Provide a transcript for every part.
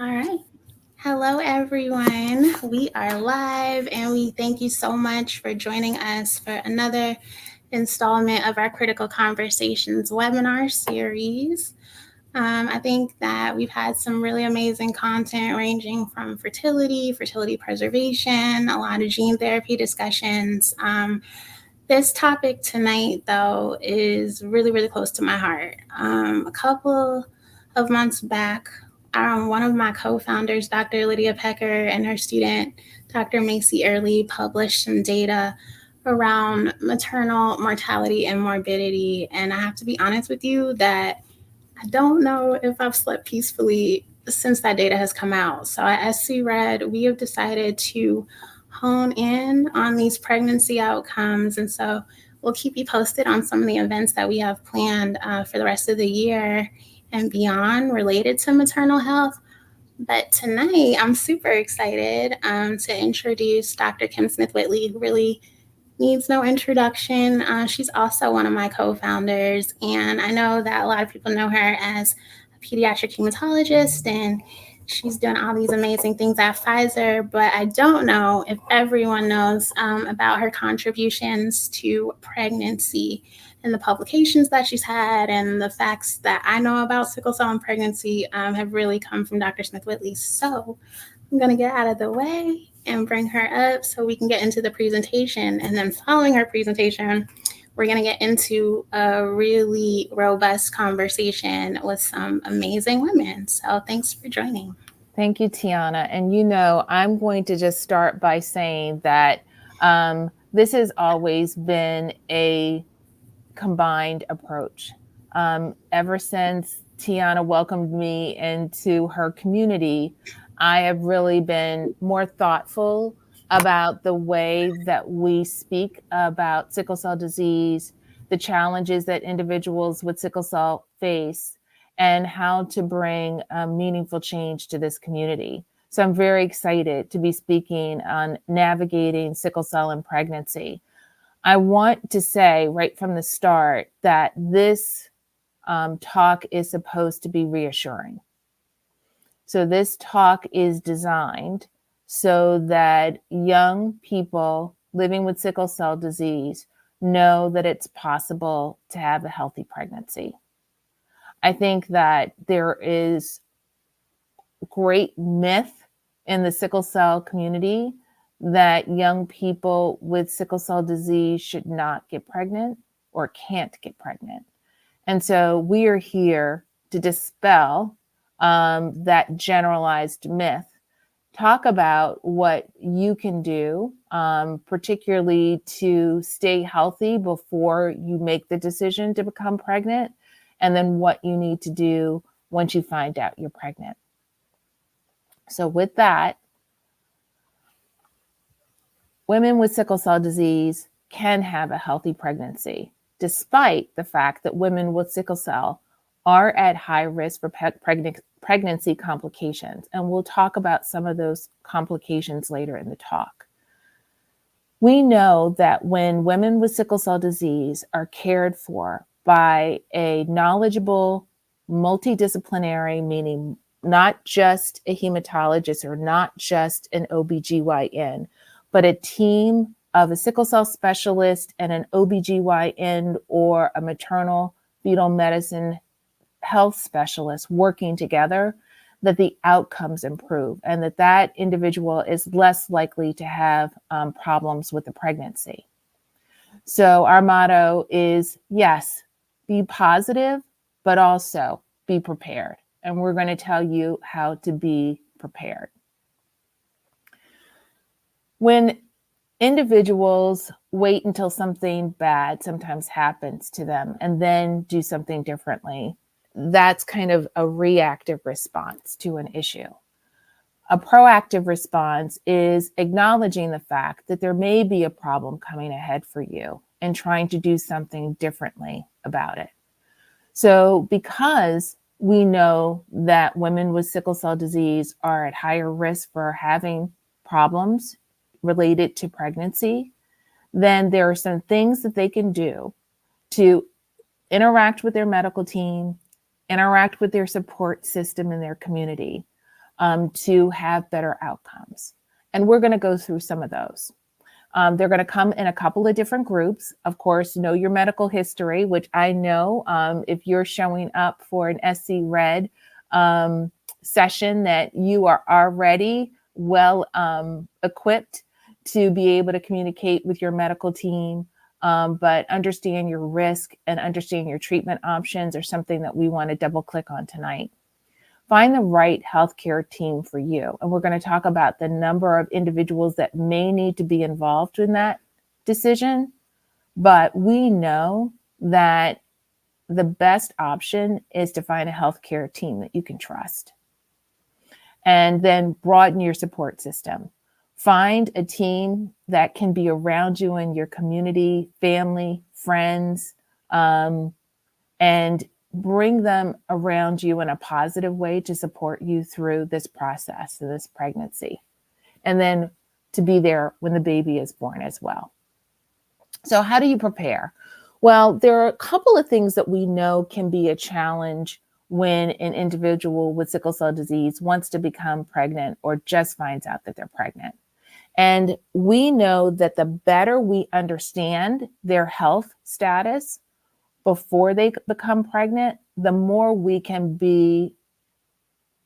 All right. Hello, everyone. We are live, and we thank you so much for joining us for another installment of our Critical Conversations webinar series. I think that we've had some really amazing content ranging from fertility preservation, a lot of gene therapy discussions. This topic tonight, though, is really, really close to my heart. A couple of months back, one of my co founders, Dr. Lydia Pecker, and her student, Dr. Macy Early, published some data around maternal mortality and morbidity. And I have to be honest with you that I don't know if I've slept peacefully since that data has come out. So at SC Red, we have decided to hone in on these pregnancy outcomes. And so we'll keep you posted on some of the events that we have planned for the rest of the year and beyond related to maternal health. But tonight, I'm super excited to introduce Dr. Kim Smith-Whitley, who really needs no introduction. She's also one of my co-founders, and I know that a lot of people know her as a pediatric hematologist, and she's doing all these amazing things at Pfizer, but I don't know if everyone knows about her contributions to pregnancy and the publications that she's had, and the facts that I know about sickle cell and pregnancy have really come from Dr. Smith-Whitley. So I'm going to get out of the way and bring her up so we can get into the presentation. And then following her presentation, we're going to get into a really robust conversation with some amazing women. So thanks for joining. Thank you, Tiana. And I'm going to just start by saying that this has always been a combined approach. Ever since Tiana welcomed me into her community, I have really been more thoughtful about the way that we speak about sickle cell disease, the challenges that individuals with sickle cell face, and how to bring meaningful change to this community. So I'm very excited to be speaking on navigating sickle cell and pregnancy. I want to say right from the start that this talk is supposed to be reassuring. So this talk is designed so that young people living with sickle cell disease know that it's possible to have a healthy pregnancy. I think that there is great myth in the sickle cell community that young people with sickle cell disease should not get pregnant or can't get pregnant. And so we are here to dispel that generalized myth, talk about what you can do, particularly to stay healthy before you make the decision to become pregnant, and then what you need to do once you find out you're pregnant. So with that, women with sickle cell disease can have a healthy pregnancy, despite the fact that women with sickle cell are at high risk for pregnancy complications. And we'll talk about some of those complications later in the talk. We know that when women with sickle cell disease are cared for by a knowledgeable, multidisciplinary, meaning not just a hematologist or not just an OBGYN, but a team of a sickle cell specialist and an OBGYN or a maternal fetal medicine health specialist working together, that the outcomes improve and that individual is less likely to have problems with the pregnancy. So our motto is, yes, be positive, but also be prepared. And we're going to tell you how to be prepared. When individuals wait until something bad sometimes happens to them and then do something differently, that's kind of a reactive response to an issue. A proactive response is acknowledging the fact that there may be a problem coming ahead for you and trying to do something differently about it. So because we know that women with sickle cell disease are at higher risk for having problems related to pregnancy, then there are some things that they can do to interact with their medical team, interact with their support system in their community, to have better outcomes. And we're going to go through some of those. They're going to come in a couple of different groups. Of course, know your medical history, which I know if you're showing up for an SC Red session that you are already well equipped to be able to communicate with your medical team, but understand your risk and understand your treatment options are something that we want to double click on tonight. Find the right healthcare team for you. And we're going to talk about the number of individuals that may need to be involved in that decision. But we know that the best option is to find a healthcare team that you can trust. And then broaden your support system. Find a team that can be around you in your community, family, friends, and bring them around you in a positive way to support you through this process, this pregnancy, and then to be there when the baby is born as well. So how do you prepare? Well, there are a couple of things that we know can be a challenge when an individual with sickle cell disease wants to become pregnant or just finds out that they're pregnant. And we know that the better we understand their health status before they become pregnant, the more we can be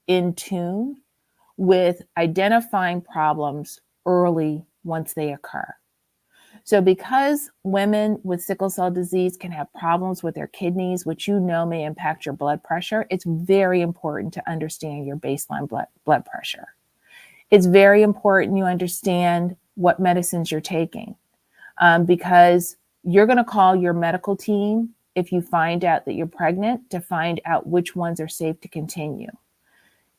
in tune with identifying problems early once they occur. So because women with sickle cell disease can have problems with their kidneys, which you know may impact your blood pressure, it's very important to understand your baseline blood pressure. It's very important you understand what medicines you're taking, because you're going to call your medical team if you find out that you're pregnant to find out which ones are safe to continue.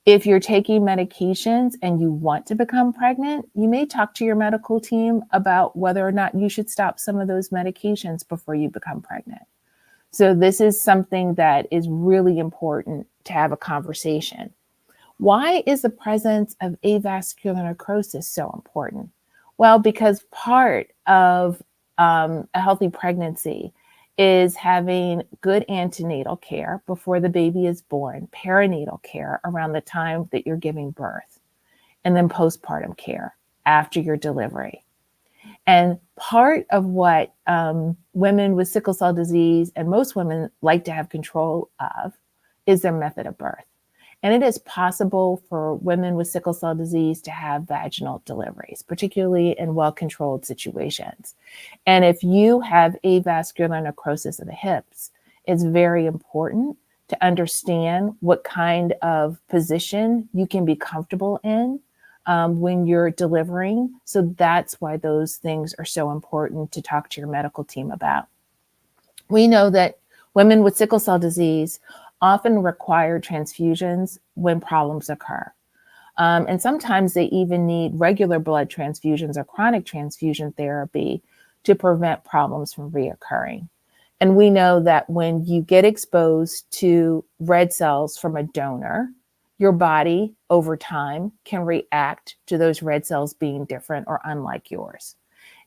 If you're taking medications and you want to become pregnant, you may talk to your medical team about whether or not you should stop some of those medications before you become pregnant. So this is something that is really important to have a conversation. Why is the presence of avascular necrosis so important? Well, because part of a healthy pregnancy is having good antenatal care before the baby is born, perinatal care around the time that you're giving birth, and then postpartum care after your delivery. And part of what women with sickle cell disease and most women like to have control of is their method of birth. And it is possible for women with sickle cell disease to have vaginal deliveries, particularly in well-controlled situations. And if you have avascular necrosis of the hips, it's very important to understand what kind of position you can be comfortable in when you're delivering. So that's why those things are so important to talk to your medical team about. We know that women with sickle cell disease often require transfusions when problems occur. And sometimes they even need regular blood transfusions or chronic transfusion therapy to prevent problems from reoccurring. And we know that when you get exposed to red cells from a donor, your body over time can react to those red cells being different or unlike yours.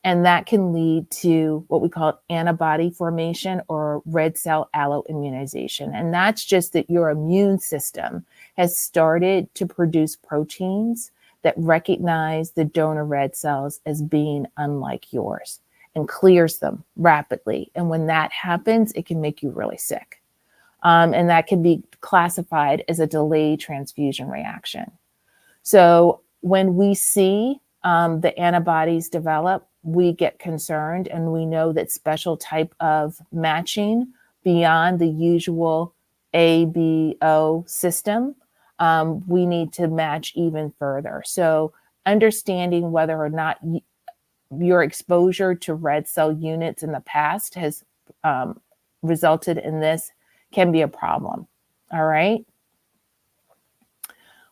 And that can lead to what we call antibody formation or red cell alloimmunization. And that's just that your immune system has started to produce proteins that recognize the donor red cells as being unlike yours and clears them rapidly. And when that happens, it can make you really sick. And that can be classified as a delayed transfusion reaction. So when we see the antibodies develop, we get concerned, and we know that special type of matching beyond the usual ABO system, we need to match even further. So understanding whether or not your exposure to red cell units in the past has resulted in this can be a problem. All right.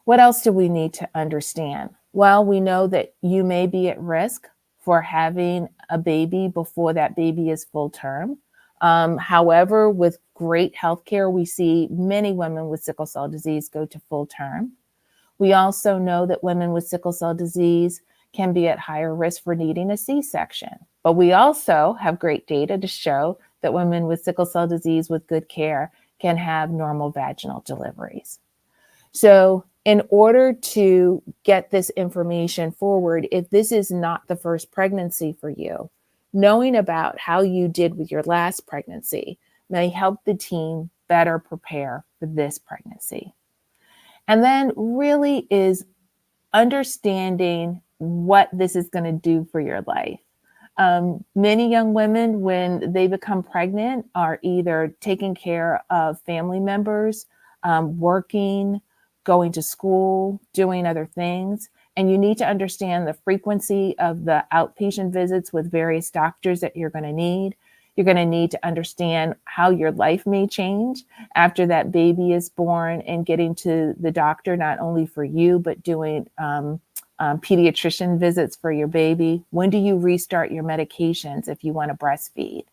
What else do we need to understand? Well, we know that you may be at risk for having a baby before that baby is full term. However, with great healthcare, we see many women with sickle cell disease go to full term. We also know that women with sickle cell disease can be at higher risk for needing a C-section. But we also have great data to show that women with sickle cell disease with good care can have normal vaginal deliveries. So in order to get this information forward, if this is not the first pregnancy for you, knowing about how you did with your last pregnancy may help the team better prepare for this pregnancy. And then really is understanding what this is going to do for your life. Many young women, when they become pregnant, are either taking care of family members, working, going to school, doing other things. And you need to understand the frequency of the outpatient visits with various doctors that you're going to need. You're going to need to understand how your life may change after that baby is born and getting to the doctor, not only for you, but doing pediatrician visits for your baby. When do you restart your medications if you want to breastfeed?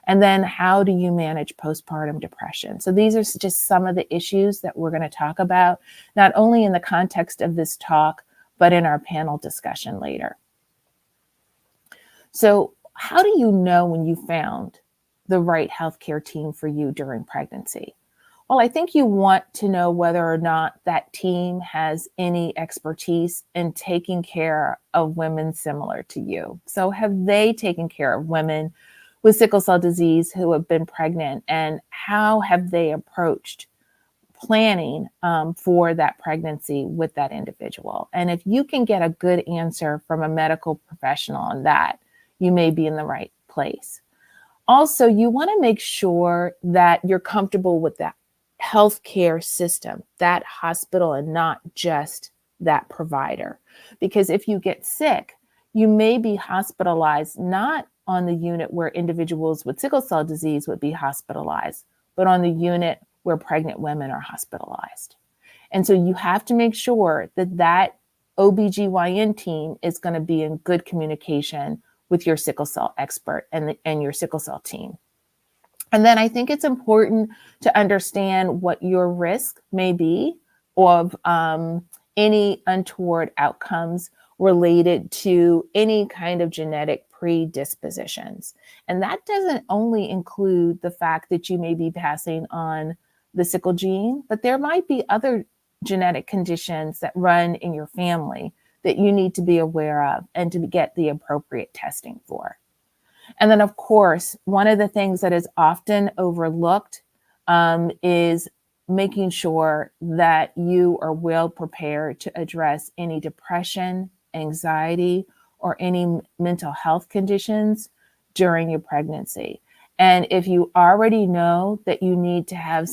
And then how do you manage postpartum depression? So these are just some of the issues that we're going to talk about, not only in the context of this talk, but in our panel discussion later. So how do you know when you found the right healthcare team for you during pregnancy? Well, I think you want to know whether or not that team has any expertise in taking care of women similar to you. So have they taken care of women with sickle cell disease who have been pregnant, and how have they approached planning for that pregnancy with that individual? And if you can get a good answer from a medical professional on that, you may be in the right place. Also, you want to make sure that you're comfortable with that healthcare system, that hospital, and not just that provider. Because if you get sick, you may be hospitalized not on the unit where individuals with sickle cell disease would be hospitalized, but on the unit where pregnant women are hospitalized. And so you have to make sure that that OBGYN team is going to be in good communication with your sickle cell expert and your sickle cell team. And then I think it's important to understand what your risk may be of any untoward outcomes related to any kind of genetic predispositions. And that doesn't only include the fact that you may be passing on the sickle gene, but there might be other genetic conditions that run in your family that you need to be aware of and to get the appropriate testing for. And then, of course, one of the things that is often overlooked is making sure that you are well prepared to address any depression, anxiety, or any mental health conditions during your pregnancy. And if you already know that you need to have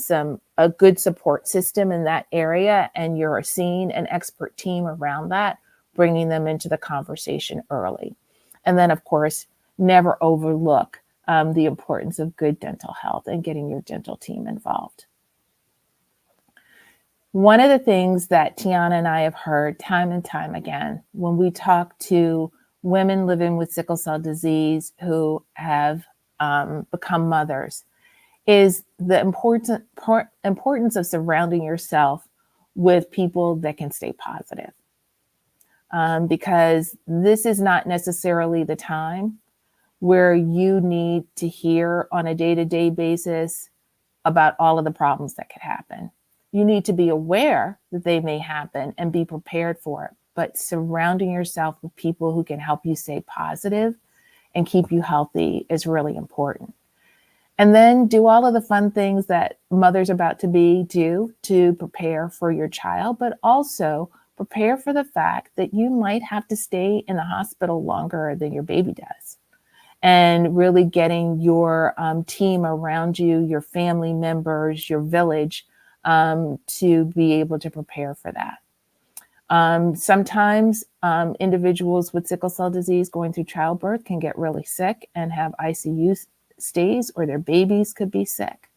a good support system in that area, and you're seeing an expert team around that, bringing them into the conversation early. And then, of course, never overlook the importance of good dental health and getting your dental team involved. One of the things that Tiana and I have heard time and time again when we talk to women living with sickle cell disease who have become mothers is the importance of surrounding yourself with people that can stay positive. Because this is not necessarily the time where you need to hear on a day-to-day basis about all of the problems that could happen. You need to be aware that they may happen and be prepared for it, but surrounding yourself with people who can help you stay positive and keep you healthy is really important. And then do all of the fun things that mothers about to be do to prepare for your child, but also prepare for the fact that you might have to stay in the hospital longer than your baby does. And really getting your team around you, your family members, your village, to be able to prepare for that. Sometimes individuals with sickle cell disease going through childbirth can get really sick and have ICU stays, or their babies could be sick.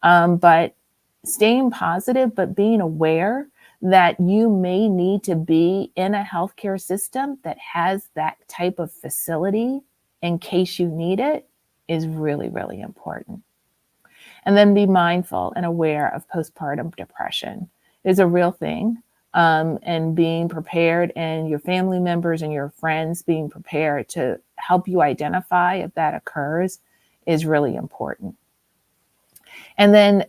But staying positive, but being aware that you may need to be in a healthcare system that has that type of facility in case you need it is really, really important. And then be mindful and aware of postpartum depression. It's a real thing. And being prepared, and your family members and your friends being prepared to help you identify if that occurs is really important. And then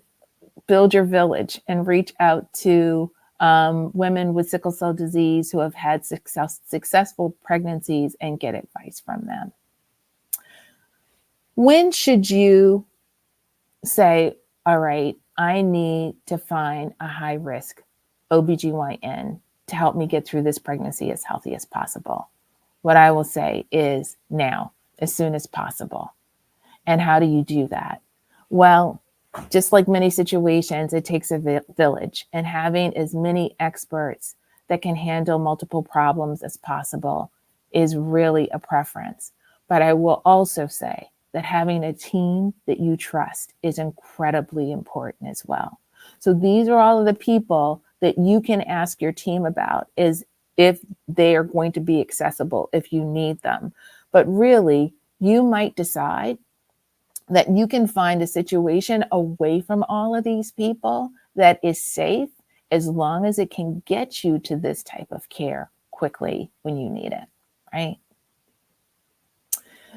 build your village and reach out to women with sickle cell disease who have had successful pregnancies and get advice from them. When should you say, all right, I need to find a high risk OBGYN to help me get through this pregnancy as healthy as possible? What I will say is now, as soon as possible. And how do you do that? Well, just like many situations, it takes a village, and having as many experts that can handle multiple problems as possible is really a preference. But I will also say that having a team that you trust is incredibly important as well. So these are all of the people that you can ask your team about, is if they are going to be accessible if you need them. But really, you might decide that you can find a situation away from all of these people that is safe, as long as it can get you to this type of care quickly when you need it, right?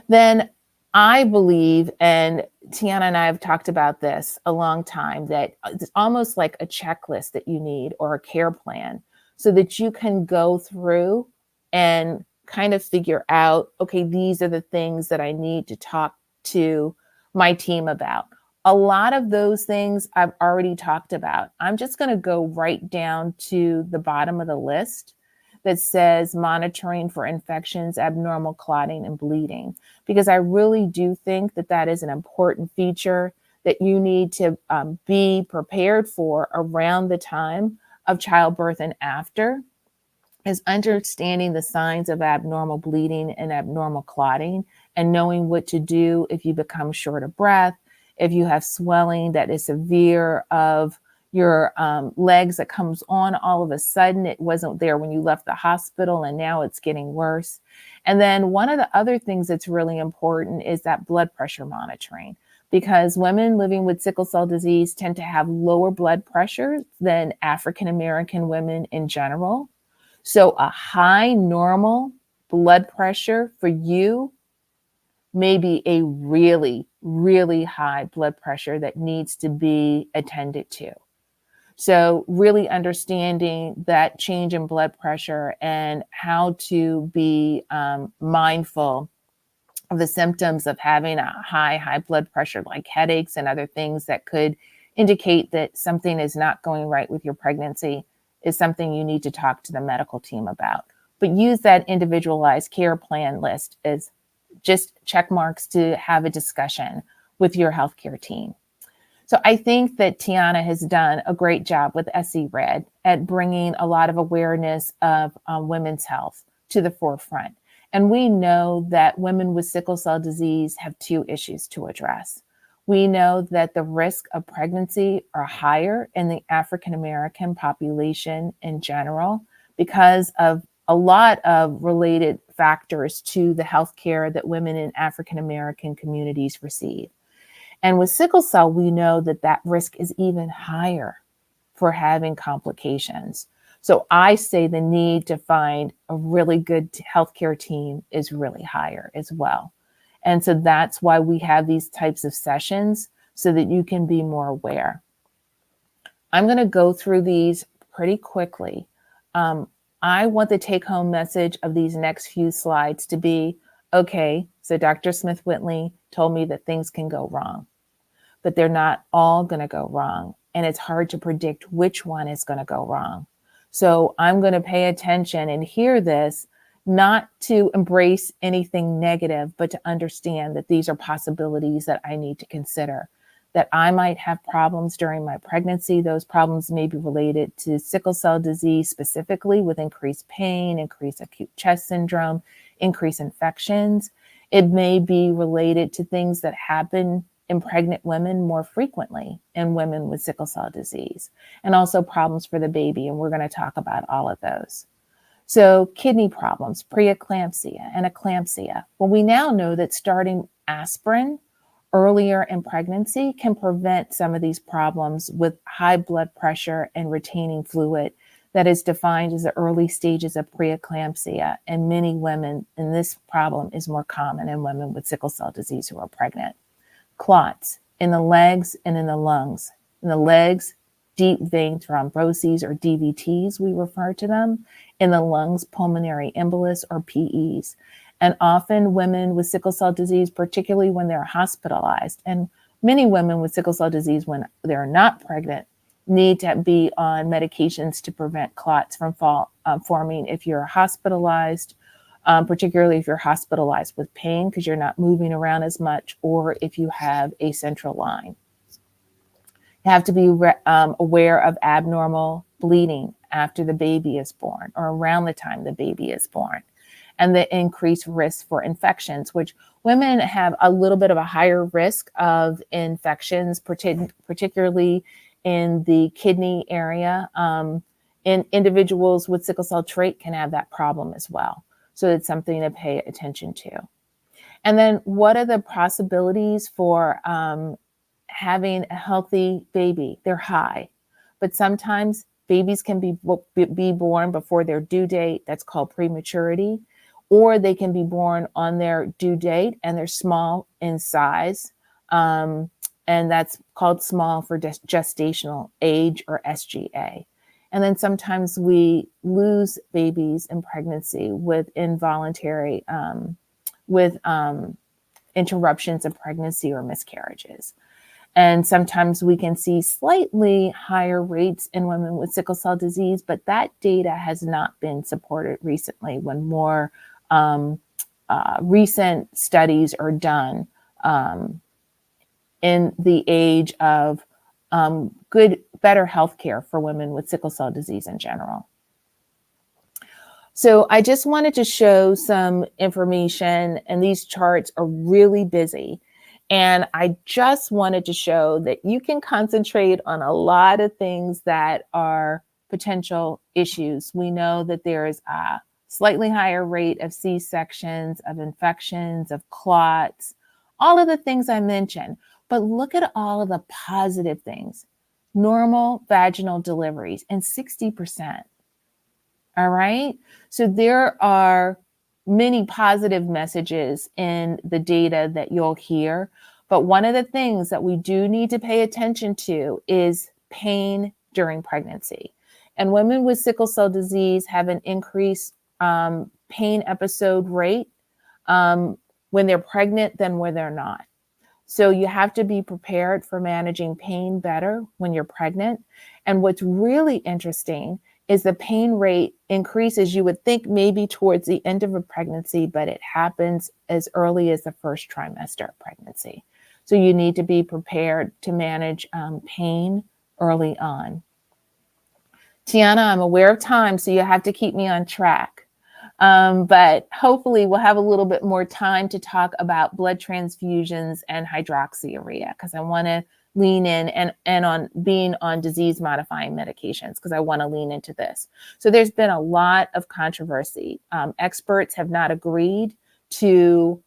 Then I believe, and Tiana and I have talked about this a long time, that it's almost like a checklist that you need, or a care plan, so that you can go through and kind of figure out, okay, these are the things that I need to talk to my team about. A lot of those things I've already talked about. I'm just going to go right down to the bottom of the list that says monitoring for infections, abnormal clotting, and bleeding, because I really do think that that is an important feature that you need to be prepared for around the time of childbirth and after, is understanding the signs of abnormal bleeding and abnormal clotting, and knowing what to do if you become short of breath, if you have swelling that is severe of your legs that comes on all of a sudden. It wasn't there when you left the hospital, and now it's getting worse. And then one of the other things that's really important is that blood pressure monitoring, because women living with sickle cell disease tend to have lower blood pressure than African American women in general. So a high normal blood pressure for you may be a really, really high blood pressure that needs to be attended to. So really understanding that change in blood pressure and how to be mindful of the symptoms of having a high blood pressure, like headaches and other things that could indicate that something is not going right with your pregnancy, is something you need to talk to the medical team about. But use that individualized care plan list as just check marks to have a discussion with your healthcare team. So I think that Tiana has done a great job with SE-RED at bringing a lot of awareness of women's health to the forefront. And we know that women with sickle cell disease have two issues to address. We know that the risk of pregnancy are higher in the African American population in general, because of a lot of related factors to the healthcare that women in African American communities receive. And with sickle cell, we know that that risk is even higher for having complications. So I say the need to find a really good healthcare team is really higher as well. And so that's why we have these types of sessions, so that you can be more aware. I'm going to go through these pretty quickly. I want the take-home message of these next few slides to be, okay, so Dr. Smith-Whitley told me that things can go wrong, but they're not all going to go wrong. And it's hard to predict which one is going to go wrong. So I'm going to pay attention and hear this, not to embrace anything negative, but to understand that these are possibilities that I need to consider. That I might have problems during my pregnancy. Those problems may be related to sickle cell disease specifically, with increased pain, increased acute chest syndrome, increased infections. It may be related to things that happen in pregnant women more frequently in women with sickle cell disease, and also problems for the baby. And we're going to talk about all of those. So kidney problems, preeclampsia and eclampsia. Well, we now know that starting aspirin earlier in pregnancy can prevent some of these problems with high blood pressure and retaining fluid that is defined as the early stages of preeclampsia. And many women, and this problem is more common in women with sickle cell disease who are pregnant. Clots in the legs and in the lungs. In the legs, deep vein thromboses, or DVTs, we refer to them, in the lungs, pulmonary embolus, or PEs. And often women with sickle cell disease, particularly when they're hospitalized, and many women with sickle cell disease when they're not pregnant, need to be on medications to prevent clots from forming if you're hospitalized, particularly if you're hospitalized with pain because you're not moving around as much, or if you have a central line. You have to be aware of abnormal bleeding after the baby is born or around the time the baby is born, and the increased risk for infections, which women have a little bit of a higher risk of infections, particularly in the kidney area. And individuals with sickle cell trait can have that problem as well. So it's something to pay attention to. And then what are the possibilities for having a healthy baby? They're high, but sometimes babies can be born before their due date. That's called prematurity. Or they can be born on their due date and they're small in size. And that's called small for gestational age, or SGA. And then sometimes we lose babies in pregnancy with involuntary, with interruptions of pregnancy or miscarriages. And sometimes we can see slightly higher rates in women with sickle cell disease, but that data has not been supported recently when more recent studies are done in the age of better healthcare for women with sickle cell disease in general. So I just wanted to show some information, and these charts are really busy. And I just wanted to show that you can concentrate on a lot of things that are potential issues. We know that there is a slightly higher rate of C-sections, of infections, of clots, all of the things I mentioned. But look at all of the positive things. Normal vaginal deliveries, and 60%. All right. So there are many positive messages in the data that you'll hear. But one of the things that we do need to pay attention to is pain during pregnancy. And women with sickle cell disease have an increased pain episode rate when they're pregnant than when they're not. So you have to be prepared for managing pain better when you're pregnant. And what's really interesting is the pain rate increases, you would think, maybe towards the end of a pregnancy, but it happens as early as the first trimester of pregnancy. So you need to be prepared to manage pain early on. Tiana, I'm aware of time, so you have to keep me on track. But hopefully we'll have a little bit more time to talk about blood transfusions and hydroxyurea, because I want to lean in and on being on disease modifying medications, because I want to lean into this. So there's been a lot of controversy. Experts have not agreed to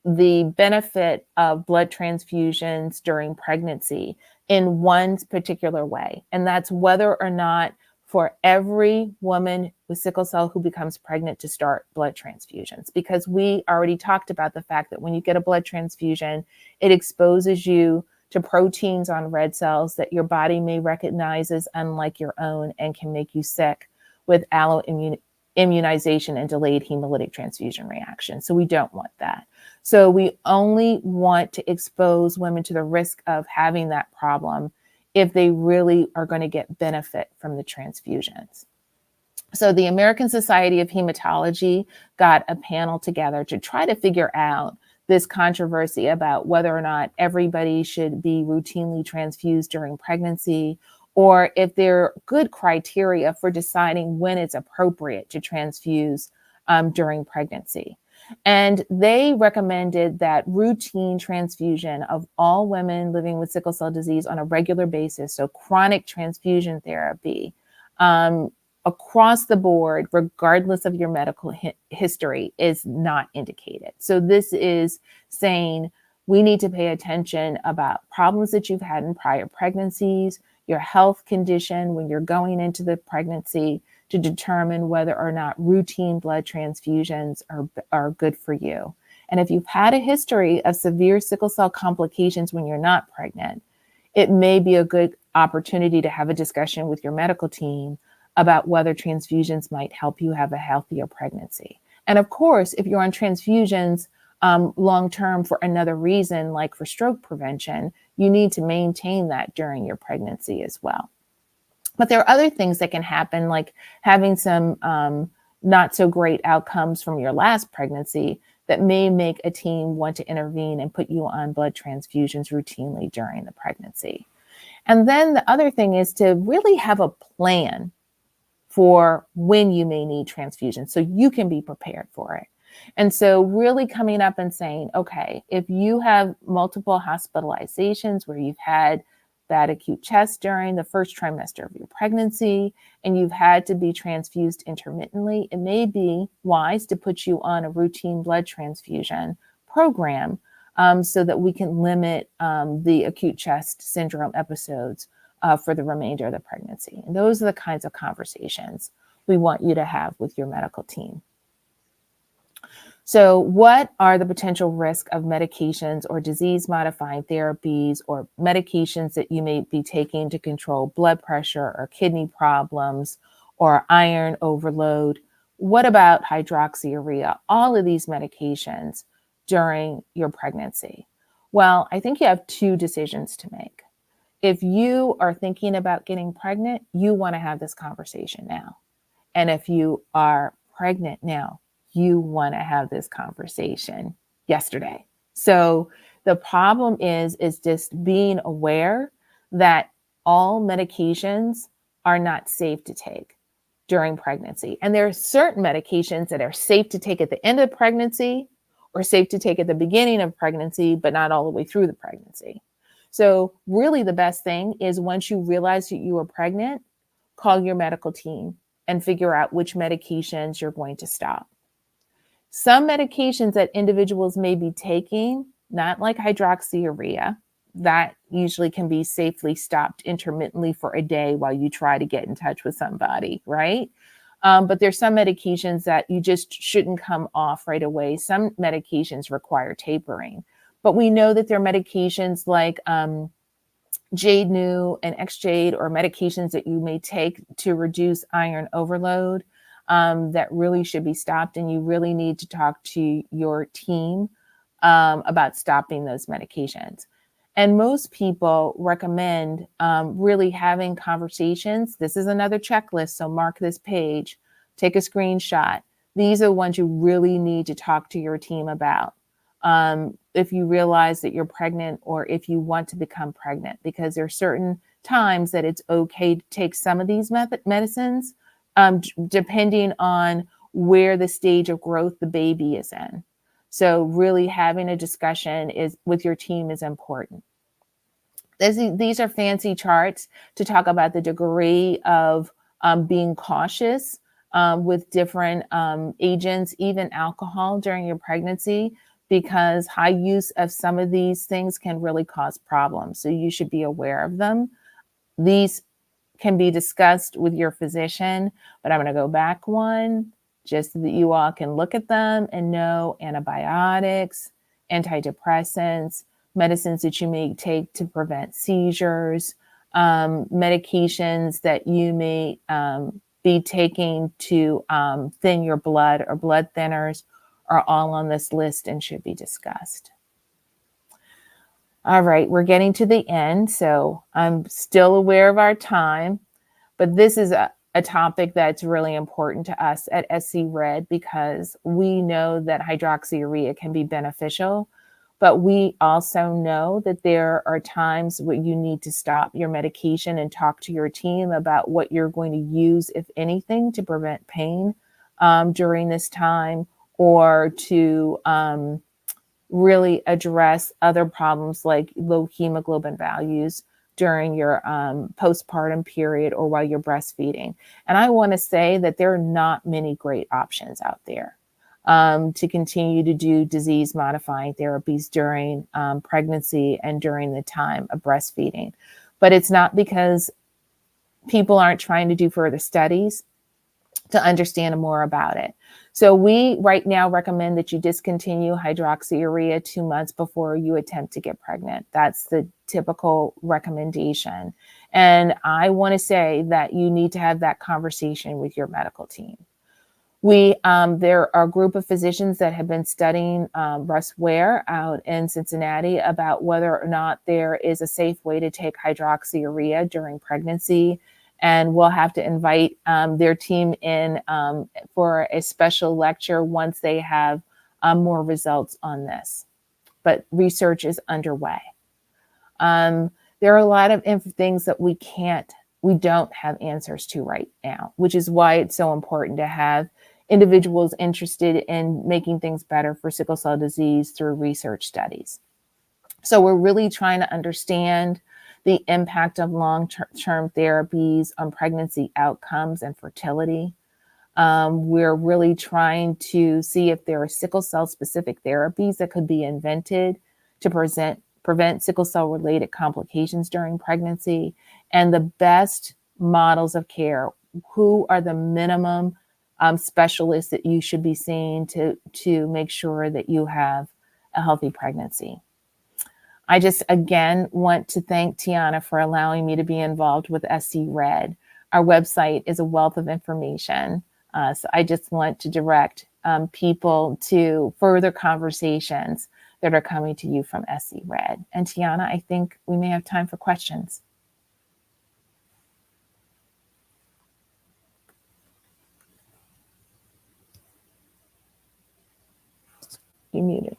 the benefit of blood transfusions during pregnancy in one particular way. And that's whether or not for every woman with sickle cell who becomes pregnant to start blood transfusions, because we already talked about the fact that when you get a blood transfusion, it exposes you to proteins on red cells that your body may recognize as unlike your own and can make you sick with alloimmunization and delayed hemolytic transfusion reaction. So we don't want that. So we only want to expose women to the risk of having that problem if they really are going to get benefit from the transfusions. So the American Society of Hematology got a panel together to try to figure out this controversy about whether or not everybody should be routinely transfused during pregnancy, or if there are good criteria for deciding when it's appropriate to transfuse during pregnancy. And they recommended that routine transfusion of all women living with sickle cell disease on a regular basis, so chronic transfusion therapy, across the board, regardless of your medical history, is not indicated. So this is saying we need to pay attention about problems that you've had in prior pregnancies, your health condition when you're going into the pregnancy, to determine whether or not routine blood transfusions are good for you. And if you've had a history of severe sickle cell complications when you're not pregnant, it may be a good opportunity to have a discussion with your medical team about whether transfusions might help you have a healthier pregnancy. And of course, if you're on transfusions long-term for another reason, like for stroke prevention, you need to maintain that during your pregnancy as well. But there are other things that can happen, like having some not so great outcomes from your last pregnancy that may make a team want to intervene and put you on blood transfusions routinely during the pregnancy. And then the other thing is to really have a plan for when you may need transfusions so you can be prepared for it. And so really coming up and saying, okay, if you have multiple hospitalizations where you've had bad acute chest during the first trimester of your pregnancy and you've had to be transfused intermittently, it may be wise to put you on a routine blood transfusion program so that we can limit the acute chest syndrome episodes for the remainder of the pregnancy. And those are the kinds of conversations we want you to have with your medical team. So what are the potential risks of medications or disease-modifying therapies or medications that you may be taking to control blood pressure or kidney problems or iron overload? What about hydroxyurea? All of these medications during your pregnancy. Well, I think you have two decisions to make. If you are thinking about getting pregnant, you want to have this conversation now. And if you are pregnant now, you want to have this conversation yesterday. So the problem is just being aware that all medications are not safe to take during pregnancy. And there are certain medications that are safe to take at the end of pregnancy or safe to take at the beginning of pregnancy, but not all the way through the pregnancy. So really the best thing is once you realize that you are pregnant, call your medical team and figure out which medications you're going to stop. Some medications that individuals may be taking, not like hydroxyurea, that usually can be safely stopped intermittently for a day while you try to get in touch with somebody, right? But there's some medications that you just shouldn't come off right away. Some medications require tapering, but we know that there are medications like Jade New and X-Jade or medications that you may take to reduce iron overload that really should be stopped. And you really need to talk to your team about stopping those medications. And most people recommend really having conversations. This is another checklist. So mark this page, take a screenshot. These are the ones you really need to talk to your team about. If you realize that you're pregnant or if you want to become pregnant, because there are certain times that it's okay to take some of these medicines, depending on where the stage of growth the baby is in. So really having a discussion with your team is important. These are fancy charts to talk about the degree of being cautious with different agents, even alcohol during your pregnancy, because high use of some of these things can really cause problems. So you should be aware of them. These can be discussed with your physician, but I'm going to go back one just so that you all can look at them and know antibiotics, antidepressants, medicines that you may take to prevent seizures, medications that you may be taking to thin your blood or blood thinners are all on this list and should be discussed. All right, we're getting to the end, so I'm still aware of our time, but this is a topic that's really important to us at SC Red because we know that hydroxyurea can be beneficial, but we also know that there are times where you need to stop your medication and talk to your team about what you're going to use, if anything, to prevent pain during this time or to really address other problems like low hemoglobin values during your postpartum period or while you're breastfeeding. And I want to say that there are not many great options out there to continue to do disease-modifying therapies during pregnancy and during the time of breastfeeding. But it's not because people aren't trying to do further studies to understand more about it. So we right now recommend that you discontinue hydroxyurea 2 months before you attempt to get pregnant. That's the typical recommendation. And I want to say that you need to have that conversation with your medical team. There are a group of physicians that have been studying Russ Ware out in Cincinnati about whether or not there is a safe way to take hydroxyurea during pregnancy. And we'll have to invite their team in for a special lecture once they have more results on this. But research is underway. There are a lot of things that we don't have answers to right now, which is why it's so important to have individuals interested in making things better for sickle cell disease through research studies. So we're really trying to understand the impact of long-term therapies on pregnancy outcomes and fertility. We're really trying to see if there are sickle cell specific therapies that could be invented to prevent sickle cell related complications during pregnancy, and the best models of care. Who are the minimum specialists that you should be seeing to make sure that you have a healthy pregnancy? I just, again, want to thank Tiana for allowing me to be involved with SC Red. Our website is a wealth of information. So I just want to direct people to further conversations that are coming to you from SC Red. And Tiana, I think we may have time for questions. You muted.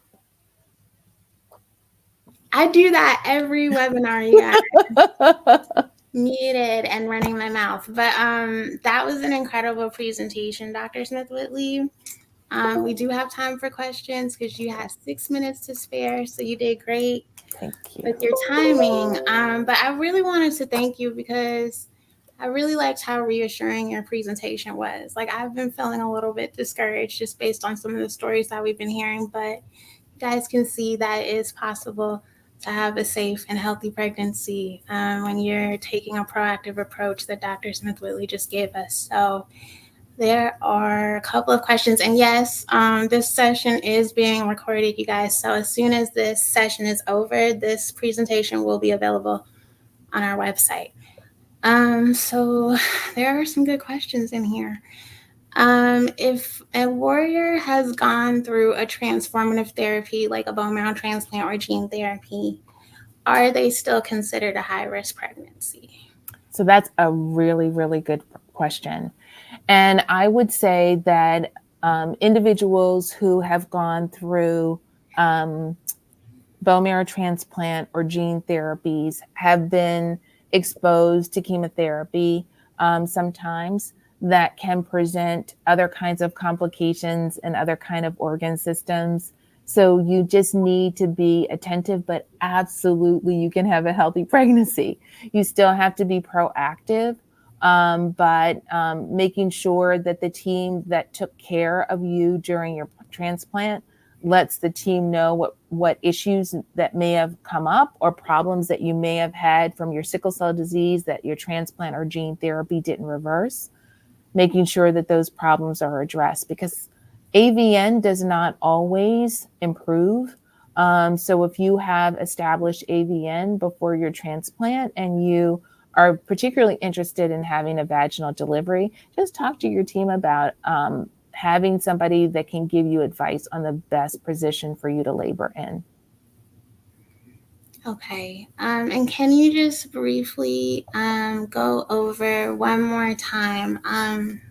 I do that every webinar, you guys. Muted and running my mouth. But that was an incredible presentation, Dr. Smith-Whitley. We do have time for questions because you had 6 minutes to spare, so you did great. Thank you. With your timing. But I really wanted to thank you because I really liked how reassuring your presentation was. Like, I've been feeling a little bit discouraged just based on some of the stories that we've been hearing, but you guys can see that it is possible to have a safe and healthy pregnancy when you're taking a proactive approach that Dr. Smith-Whitley just gave us. So there are a couple of questions. And yes, this session is being recorded, you guys. So as soon as this session is over, this presentation will be available on our website. So there are some good questions in here. If a warrior has gone through a transformative therapy like a bone marrow transplant or gene therapy, are they still considered a high-risk pregnancy? So that's a really, really good question. And I would say that individuals who have gone through bone marrow transplant or gene therapies have been exposed to chemotherapy sometimes that can present other kinds of complications and other kind of organ systems. So you just need to be attentive, but absolutely you can have a healthy pregnancy. You still have to be proactive, but making sure that the team that took care of you during your transplant lets the team know what issues that may have come up or problems that you may have had from your sickle cell disease that your transplant or gene therapy didn't reverse, making sure that those problems are addressed, because AVN does not always improve. So if you have established AVN before your transplant and you are particularly interested in having a vaginal delivery, just talk to your team about having somebody that can give you advice on the best position for you to labor in. Okay. And can you just briefly go over one more time?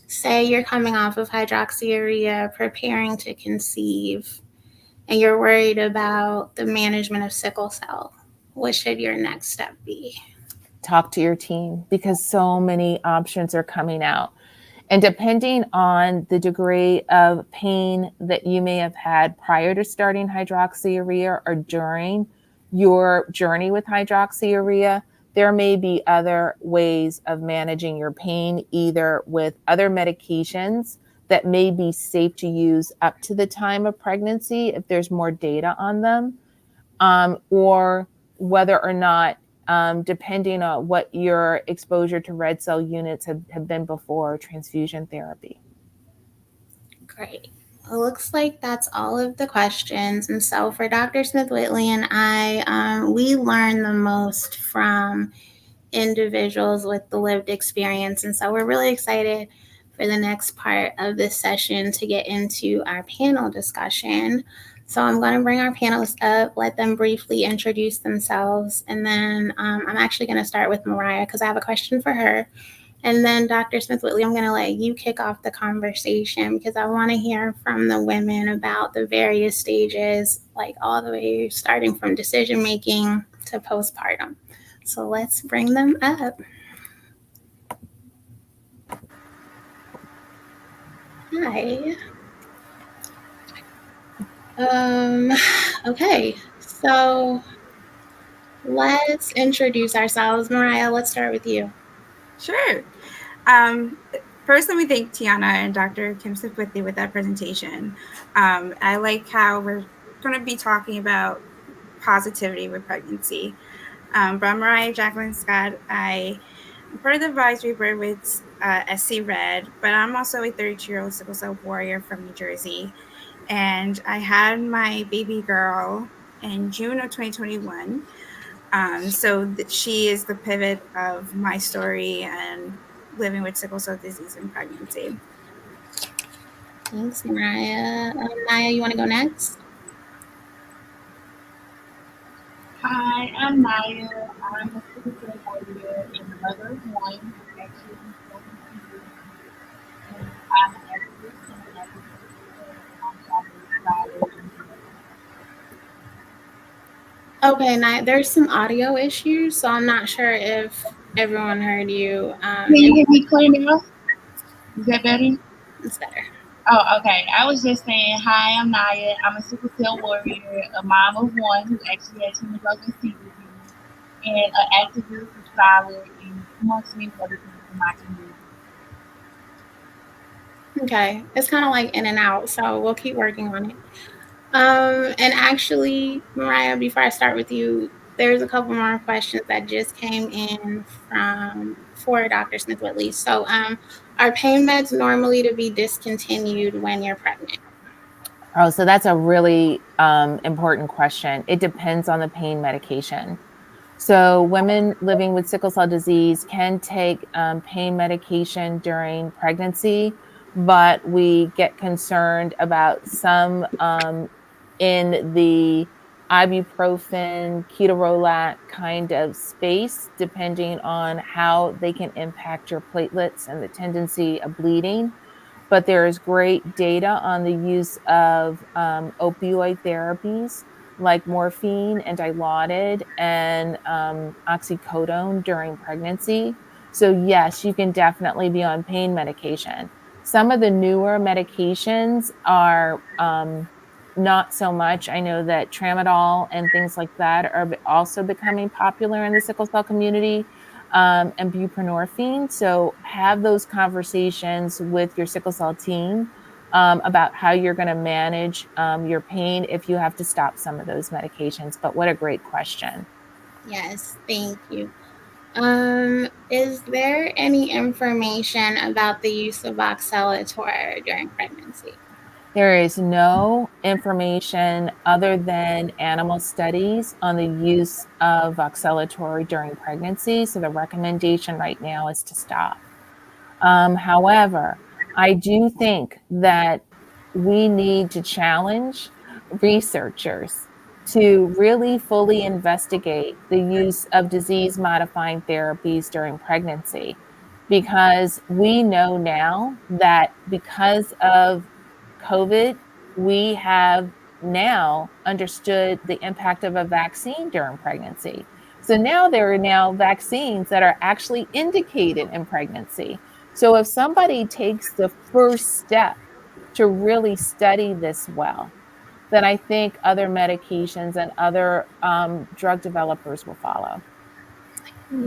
Say you're coming off of hydroxyurea, preparing to conceive, and you're worried about the management of sickle cell. What should your next step be? Talk to your team, because so many options are coming out. And depending on the degree of pain that you may have had prior to starting hydroxyurea or during your journey with hydroxyurea, there may be other ways of managing your pain, either with other medications that may be safe to use up to the time of pregnancy if there's more data on them, or whether or not, depending on what your exposure to red cell units have been before, transfusion therapy. Great. It looks like that's all of the questions. And so for Dr. Smith-Whitley and I, we learn the most from individuals with the lived experience. And so we're really excited for the next part of this session to get into our panel discussion. So I'm going to bring our panelists up, let them briefly introduce themselves, and then I'm actually going to start with Mariah because I have a question for her. And then Dr. Smith-Whitley, I'm going to let you kick off the conversation because I want to hear from the women about the various stages, like all the way starting from decision making to postpartum. So let's bring them up. Hi. Okay, so let's introduce ourselves. Mariah, let's start with you. Sure. First, let me thank Tiana and Dr. Kim Smith-Whitley with that presentation. I like how we're going to be talking about positivity with pregnancy. But I'm Mariah Jacqueline Scott. I'm part of the advisory board with SC Red, but I'm also a 32-year-old sickle cell warrior from New Jersey. And I had my baby girl in June of 2021. So she is the pivot of my story and living with sickle cell disease and pregnancy. Thanks, Mariah. Naya, you want to go next? Hi, I'm Naya. I'm a sickle cell warrior and a mother of one who actually is 42 years old. And I'm an activist and an advocate for diabetes. Okay, Naya, there's some audio issues, so I'm not sure if everyone heard you. Can you hear me clear now? Is that better? It's better. Oh, okay. I was just saying, hi, I'm Naya. I'm a sickle cell warrior, a mom of one who actually has hemoglobin C disease, and an activist, a scholar, and amongst many other things in my community. Okay, it's kind of like in and out, so we'll keep working on it. And actually, Mariah, before I start with you, there's a couple more questions that just came in from for Dr. Smith Whitley. So, are pain meds normally to be discontinued when you're pregnant? Oh, so that's a really important question. It depends on the pain medication. So women living with sickle cell disease can take pain medication during pregnancy, but we get concerned about some in the ibuprofen, ketorolac kind of space, depending on how they can impact your platelets and the tendency of bleeding. But there is great data on the use of opioid therapies like morphine and Dilaudid and oxycodone during pregnancy. So yes, you can definitely be on pain medication. Some of the newer medications are not so much. I know that tramadol and things like that are also becoming popular in the sickle cell community, and buprenorphine. So have those conversations with your sickle cell team about how you're going to manage your pain if you have to stop some of those medications. But what a great question. Yes, thank you. Is there any information about the use of oxalitor during pregnancy? There is no information other than animal studies on the use of oxalitor during pregnancy. So the recommendation right now is to stop. However, I do think that we need to challenge researchers to really fully investigate the use of disease modifying therapies during pregnancy, because we know now that because of COVID, we have now understood the impact of a vaccine during pregnancy. So now there are now vaccines that are actually indicated in pregnancy. So if somebody takes the first step to really study this well, then I think other medications and other drug developers will follow.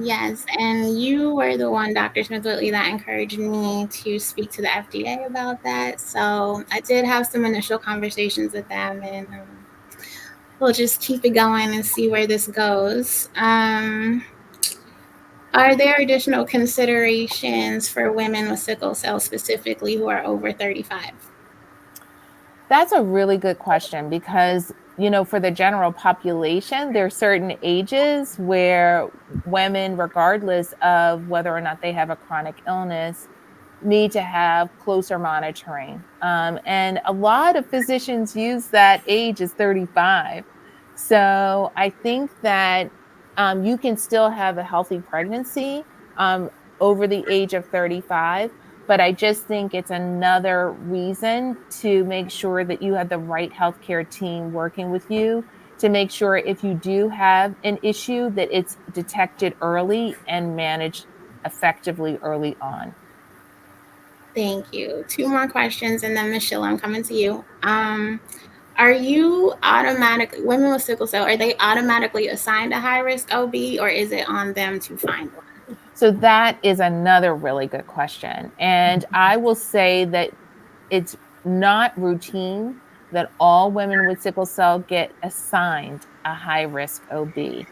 Yes, and you were the one, Dr. Smith-Whitley, that encouraged me to speak to the FDA about that. So I did have some initial conversations with them, and we'll just keep it going and see where this goes. Are there additional considerations for women with sickle cell specifically who are over 35? That's a really good question, because for the general population, there are certain ages where women, regardless of whether or not they have a chronic illness, need to have closer monitoring. And a lot of physicians use that age as 35. So I think that you can still have a healthy pregnancy um, over the age of 35. But I just think it's another reason to make sure that you have the right healthcare team working with you to make sure if you do have an issue that it's detected early and managed effectively early on. Thank you. Two more questions, and then Michelle, I'm coming to you. Are you automatically, women with sickle cell, are they automatically assigned a high risk OB, or is it on them to find one? So that is another really good question. And I will say that it's not routine that all women with sickle cell get assigned a high risk OB,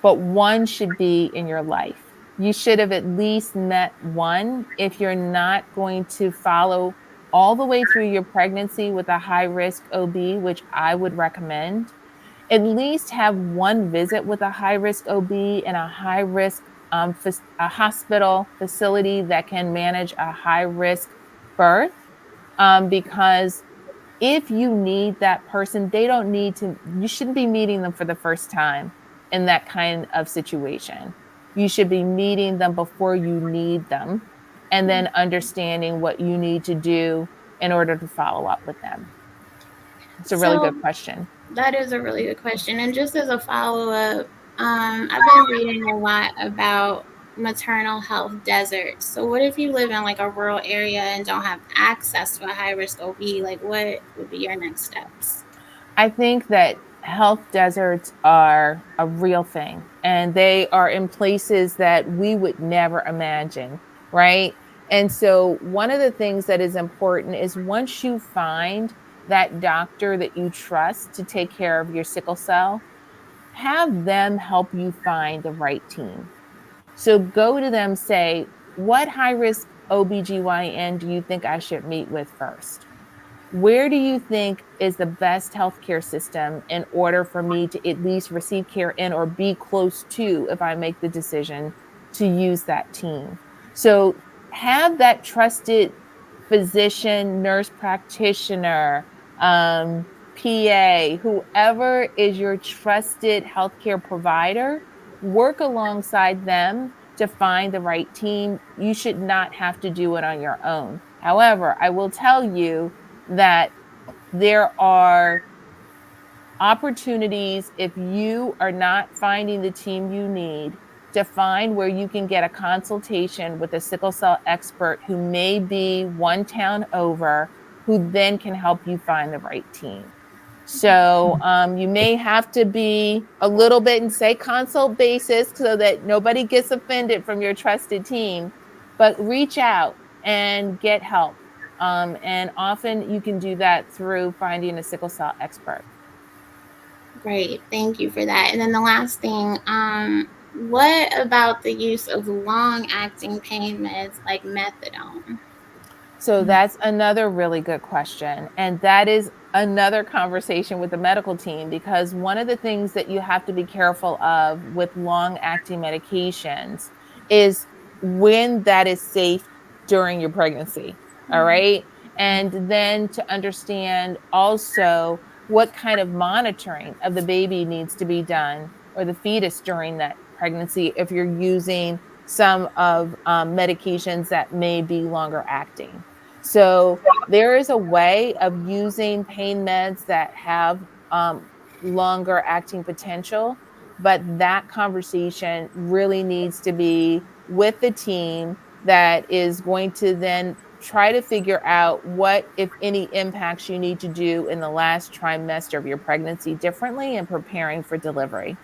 but one should be in your life. You should have at least met one if you're not going to follow all the way through your pregnancy with a high risk OB, which I would recommend. At least have one visit with a high risk OB and a high risk a hospital facility that can manage a high risk birth, because if you need that person, they don't need to, you shouldn't be meeting them for the first time in that kind of situation. You should be meeting them before you need them and then understanding what you need to do in order to follow up with them. It's a really So good question. that is a really good question. And just as a follow up, I've been reading a lot about maternal health deserts. So, what if you live in like a rural area and don't have access to a high risk OB? Like, what would be your next steps? I think that health deserts are a real thing and they are in places that we would never imagine, right? And so, one of the things that is important is once you find that doctor that you trust to take care of your sickle cell, have them help you find the right team. So, go to them, say, what high risk OBGYN do you think I should meet with first? Where do you think is the best healthcare system in order for me to at least receive care in or be close to if I make the decision to use that team? So have that trusted physician, nurse practitioner, PA, whoever is your trusted healthcare provider, work alongside them to find the right team. You should not have to do it on your own. However, I will tell you that there are opportunities if you are not finding the team you need to find where you can get a consultation with a sickle cell expert who may be one town over, who then can help you find the right team. So you may have to be a little bit and say consult basis so that nobody gets offended from your trusted team, but reach out and get help. And often you can do that through finding a sickle cell expert. Great, thank you for that. And then the last thing, what about the use of long acting pain meds like methadone? So that's another really good question. And that is another conversation with the medical team because one of the things that you have to be careful of with long acting medications is when that is safe during your pregnancy. All right. And then to understand also what kind of monitoring of the baby needs to be done or the fetus during that pregnancy if you're using some of medications that may be longer acting. So there is a way of using pain meds that have longer acting potential, but that conversation really needs to be with the team that is going to then try to figure out what, if any, impacts you need to do in the last trimester of your pregnancy differently and preparing for delivery.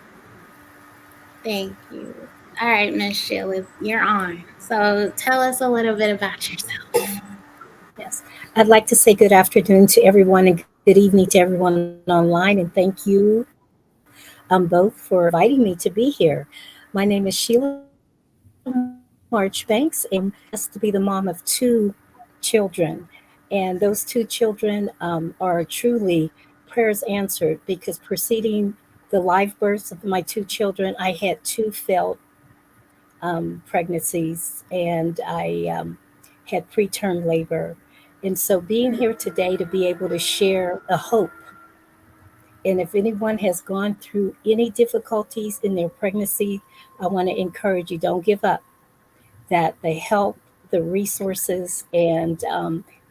Thank you. All right, Miss Sheila, you're on. So tell us a little bit about yourself. Yes. I'd like to say good afternoon to everyone and good evening to everyone online. And thank you both for inviting me to be here. My name is Sheila Marchbanks, and I'm blessed to be the mom of two children. And those two children are truly prayers answered because preceding the live births of my two children, I had two failed pregnancies, and I had preterm labor. And so being here today to be able to share the hope, and if anyone has gone through any difficulties in their pregnancy, I want to encourage you, don't give up. That the help, the resources, and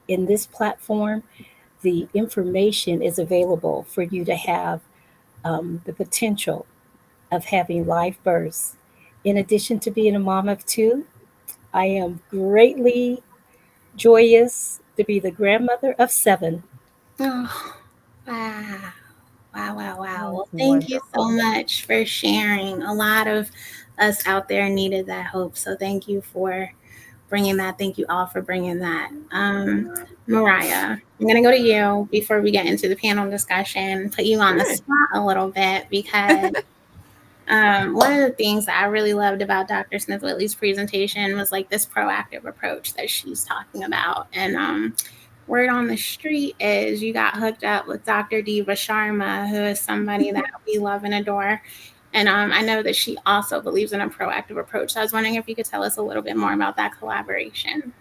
in this platform, the information is available for you to have the potential of having live births. In addition to being a mom of two, I am greatly joyous to be the grandmother of seven. Oh, wow. Wow, wow, wow. Well, That's thank you so wonderful. much for sharing. A lot of us out there needed that hope. So thank you for bringing that. Thank you all for bringing that. Mariah, I'm going to go to you before we get into the panel discussion, put you on the Sure. spot a little bit because one of the things that I really loved about Dr. Smith-Whitley's presentation was like this proactive approach that she's talking about. And word on the street is you got hooked up with Dr. Diva Sharma, who is somebody that we love and adore. And I know that she also believes in a proactive approach. So I was wondering if you could tell us a little bit more about that collaboration.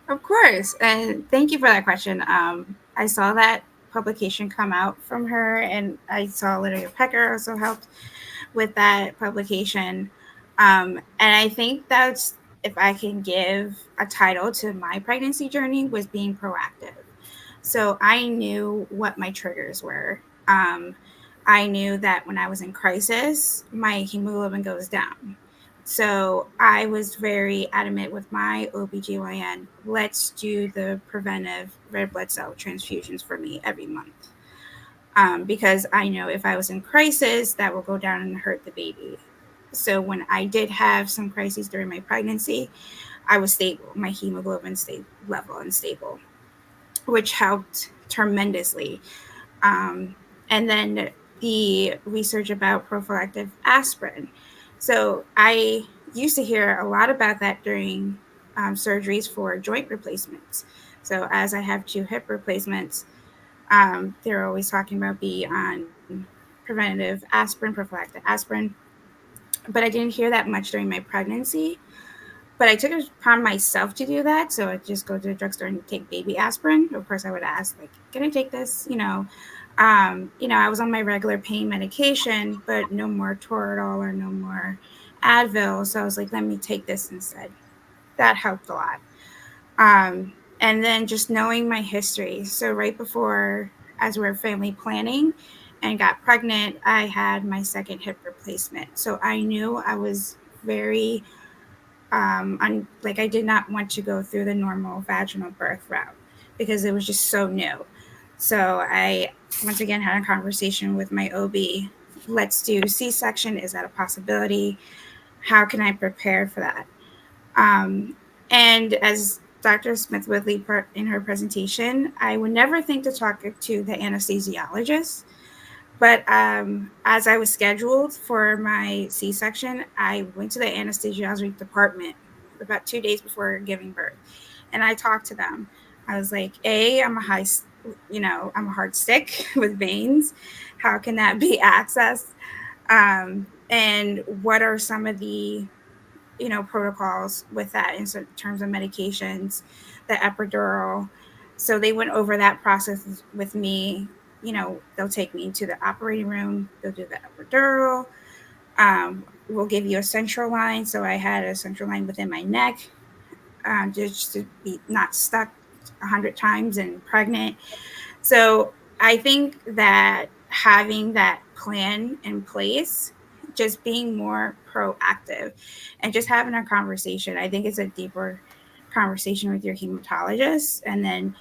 Of course. And thank you for that question. I saw that publication come out from her, and I saw Lydia Pecker also helped with that publication. And I think that's, if I can give a title to my pregnancy journey, was being proactive. So I knew what my triggers were. I knew that when I was in crisis, my hemoglobin goes down. So I was very adamant with my OBGYN, let's do the preventive red blood cell transfusions for me every month. Because I know if I was in crisis, that will go down and hurt the baby. So when I did have some crises during my pregnancy, I was stable. My hemoglobin stayed level and stable, which helped tremendously. Um, and then the research about prophylactic aspirin. So I used to hear a lot about that during surgeries for joint replacements. So as I have two hip replacements, they're always talking about be on preventative aspirin, prophylactic aspirin. But I didn't hear that much during my pregnancy. But I took it upon myself to do that. So I'd just go to the drugstore and take baby aspirin. Of course, I would ask, like, can I take this? I was on my regular pain medication, but no more Toradol or no more Advil. So I was like, let me take this instead. That helped a lot. And then just knowing my history. So right before, as we were family planning and got pregnant, I had my second hip replacement. So I knew I was very like I did not want to go through the normal vaginal birth route because it was just so new. So I once again had a conversation with my OB. Let's do C-section. Is that a possibility? How can I prepare for that? Um, and as Dr. Smith Whitley in her presentation, I would never think to talk to the anesthesiologist. But as I was scheduled for my C-section, I went to the anesthesiology department about 2 days before giving birth, and I talked to them. I was like, I'm I'm a hard stick with veins. How can that be accessed? And what are some of the protocols with that in terms of medications, the epidural. So they went over that process with me. They'll take me into the operating room. They'll do the epidural. We'll give you a central line. So I had a central line within my neck, just to be not stuck 100 times and pregnant. So I think that having that plan in place, just being more proactive and just having a conversation, I think it's a deeper conversation with your hematologist. And then,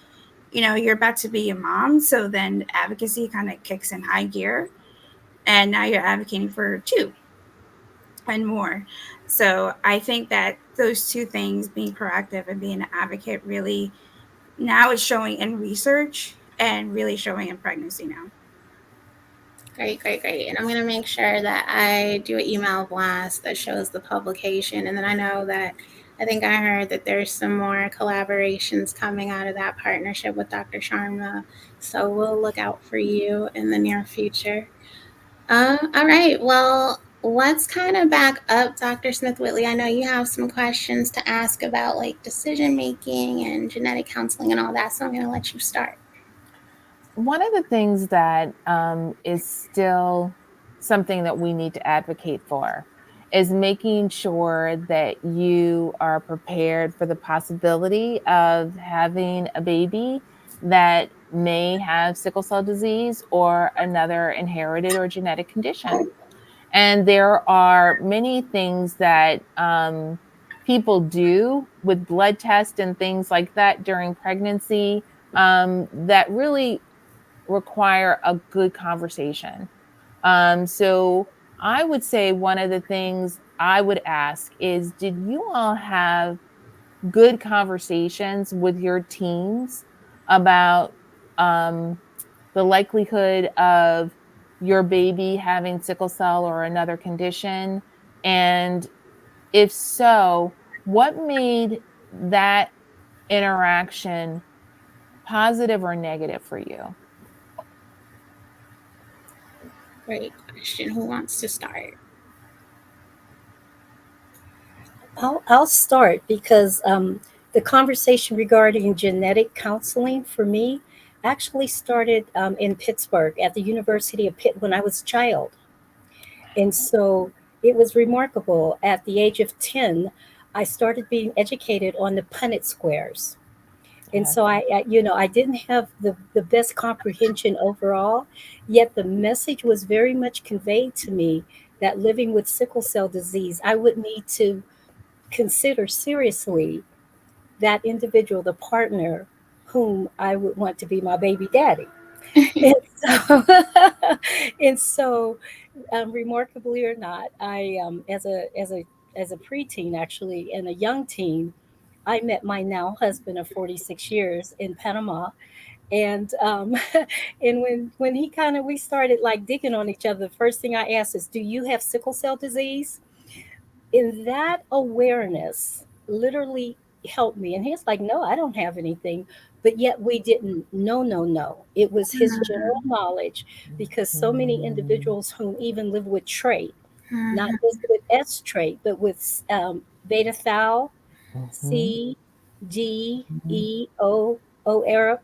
you're about to be a mom. So then advocacy kind of kicks in high gear. And now you're advocating for two and more. So I think that those two things, being proactive and being an advocate, really now is showing in research and really showing in pregnancy now. Great, great, great. And I'm going to make sure that I do an email blast that shows the publication. And then I know that I think I heard that there's some more collaborations coming out of that partnership with Dr. Sharma. So we'll look out for you in the near future. All right. Well, let's kind of back up, Dr. Smith Whitley. I know you have some questions to ask about like decision making and genetic counseling and all that. So I'm going to let you start. One of the things that is still something that we need to advocate for is making sure that you are prepared for the possibility of having a baby that may have sickle cell disease or another inherited or genetic condition. And there are many things that people do with blood tests and things like that during pregnancy that really require a good conversation. So I would say one of the things I would ask is, did you all have good conversations with your teams about the likelihood of your baby having sickle cell or another condition? And if so, what made that interaction positive or negative for you? Great question. Who wants to start? I'll start because the conversation regarding genetic counseling for me actually started in Pittsburgh at the University of Pitt when I was a child. And so it was remarkable. At the age of 10, I started being educated on the Punnett squares. And Yes. so I didn't have the best comprehension overall, yet the message was very much conveyed to me that living with sickle cell disease, I would need to consider seriously that individual, the partner whom I would want to be my baby daddy. And so, and so remarkably or not, I as a preteen actually and a young teen, I met my now husband of 46 years in Panama, and and when he kind of we started like digging on each other, the first thing I asked is, "Do you have sickle cell disease?" In that awareness literally helped me. And he's like, "No, I don't have anything." But yet we didn't. No, no, no. It was his general knowledge because so many individuals who even live with trait, not Mhm. just with S trait, but with beta thal, Mhm. C, D, E, O Arab,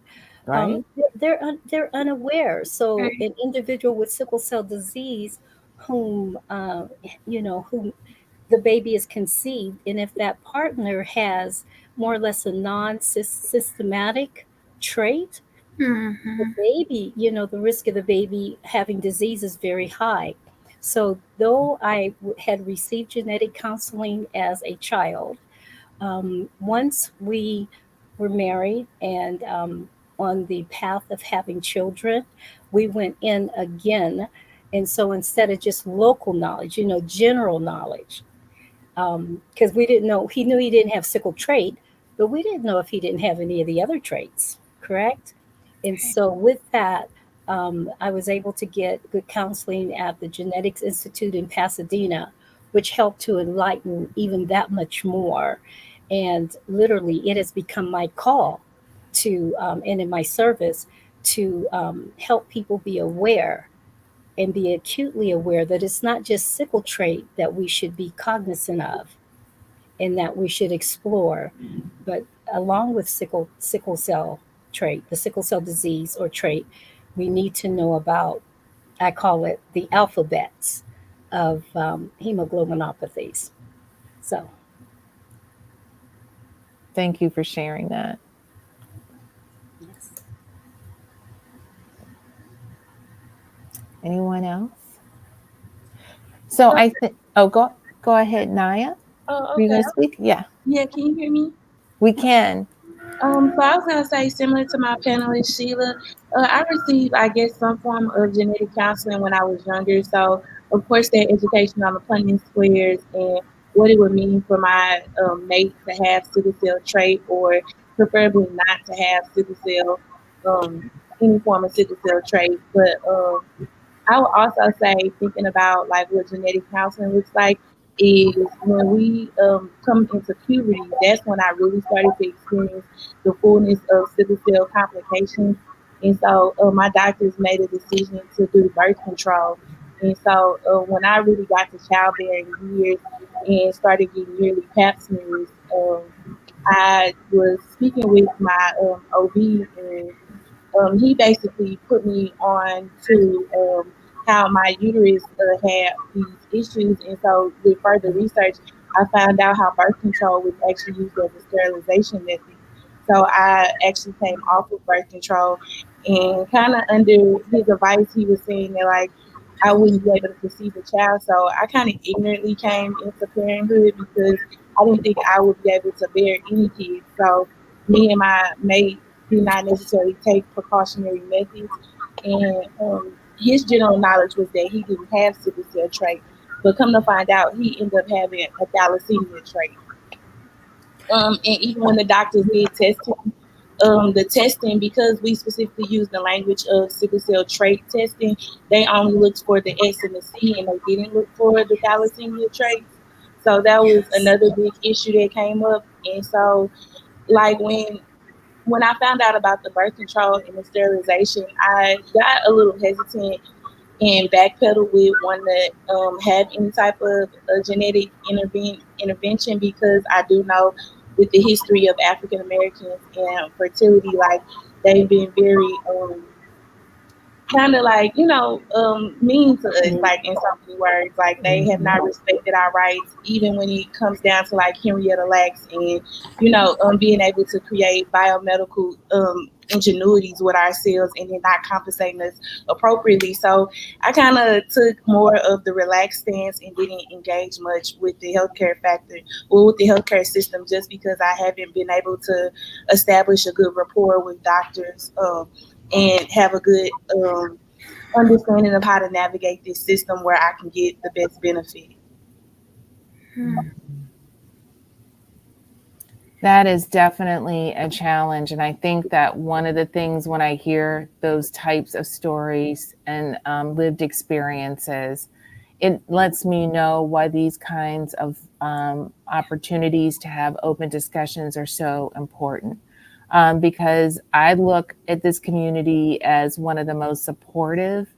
Right? they're unaware. So Right. an individual with sickle cell disease, whom whom the baby is conceived, and if that partner has more or less a non-systematic trait, the Mhm. baby, the risk of the baby having disease is very high. So though I had received genetic counseling as a child, once we were married and on the path of having children, we went in again. And so instead of just local knowledge, general knowledge, because we didn't know, he knew he didn't have sickle trait, but we didn't know if he didn't have any of the other traits, correct? And so with that, I was able to get good counseling at the Genetics Institute in Pasadena, which helped to enlighten even that much more. And literally, it has become my call to, and in my service, to help people be aware and be acutely aware that it's not just sickle trait that we should be cognizant of and that we should explore, but along with sickle cell trait, the sickle cell disease or trait, we need to know about, I call it the alphabets of hemoglobinopathies. So Thank you for sharing that. yes. Anyone else? So I think, oh, go ahead, Naya. Oh, Are you okay. going to speak? Yeah, Yeah, can you hear me? we can. So I was gonna say, similar to my panelist Sheila, I received, I guess, some form of genetic counseling when I was younger. So of course, that education on the Punnett squares and what it would mean for my mate to have sickle cell trait, or preferably not to have sickle cell, any form of sickle cell trait. But I would also say, thinking about like what genetic counseling looks like, is when we come into puberty. That's when I really started to experience the fullness of sickle cell complications. And so my doctors made a decision to do birth control. And so when I really got to childbearing years and started getting yearly pap smears, I was speaking with my OB, and he basically put me on to how my uterus had these issues. And so, with further research, I found out how birth control was actually used as a sterilization method. So, I actually came off of birth control, and kind of under his advice, he was saying that, like, I wouldn't be able to conceive a child. So, I kind of ignorantly came into parenthood because I didn't think I would be able to bear any kids. So, me and my mate did not necessarily take precautionary methods. And his general knowledge was that he didn't have sickle cell trait, but come to find out, he ended up having a thalassemia trait. And even when the doctors did test him, the testing, because we specifically use the language of sickle cell trait testing, they only looked for the S and the C, and they didn't look for the thalassemia traits. So that was Yes. another big issue that came up. And so, like when I found out about the birth control and the sterilization, I got a little hesitant and backpedaled with wanting to have any type of genetic intervention, because I do know with the history of African Americans and fertility, like they've been very kind of like, mean to us, like in so many words. Like they have not respected our rights, even when it comes down to like Henrietta Lacks and being able to create biomedical ingenuities with ourselves and then not compensating us appropriately. So I kind of took more of the relaxed stance and didn't engage much with the healthcare factor or with the healthcare system, just because I haven't been able to establish a good rapport with doctors, and have a good understanding of how to navigate this system where I can get the best benefit. That is definitely a challenge. And I think that one of the things when I hear those types of stories and lived experiences, it lets me know why these kinds of opportunities to have open discussions are so important. Because I look at this community as one of the most supportive,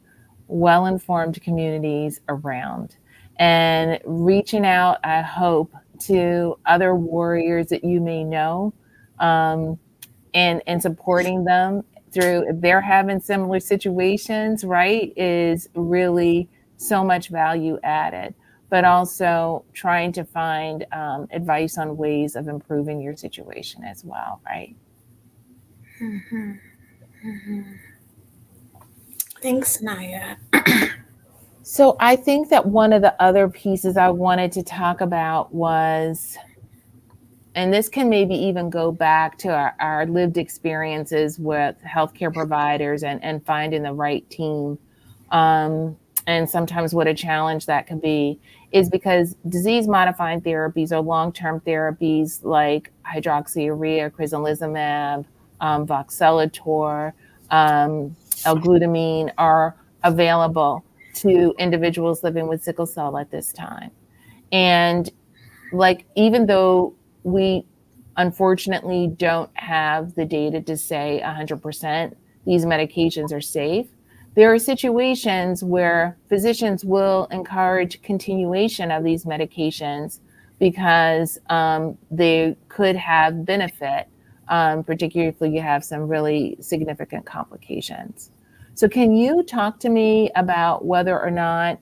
well informed communities around. And reaching out, I hope, to other warriors that you may know, um, and supporting them through if they're having similar situations, right, is really so much value added. But also trying to find advice on ways of improving your situation as well, right? Mhm. Mhm. Thanks, Naya. So I think that one of the other pieces I wanted to talk about was, and this can maybe even go back to our lived experiences with healthcare providers and finding the right team. Um, and sometimes what a challenge that can be is because disease modifying therapies or long-term therapies like hydroxyurea, crizanlizumab, voxelotor, L-glutamine are available to individuals living with sickle cell at this time. And like, even though we unfortunately don't have the data to say 100% these medications are safe, there are situations where physicians will encourage continuation of these medications because they could have benefit, particularly if you have some really significant complications. So can you talk to me about whether or not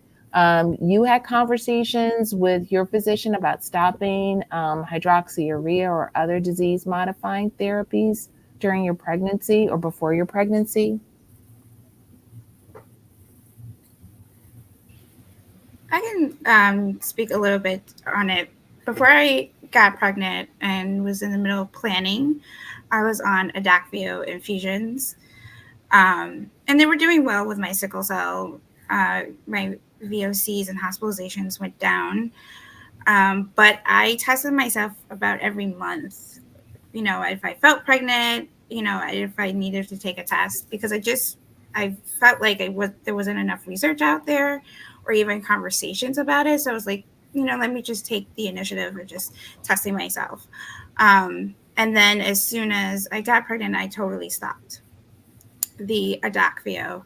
you had conversations with your physician about stopping hydroxyurea or other disease modifying therapies during your pregnancy or before your pregnancy? I can speak a little bit on it. Before I got pregnant and was in the middle of planning, I was on Adakveo infusions, and they were doing well with my sickle cell. My VOCs and hospitalizations went down, but I tested myself about every month. If I felt pregnant, if I needed to take a test, because I felt like there wasn't enough research out there or even conversations about it. So I was like, let me just take the initiative of just testing myself. And then as soon as I got pregnant, I totally stopped the Adakveo.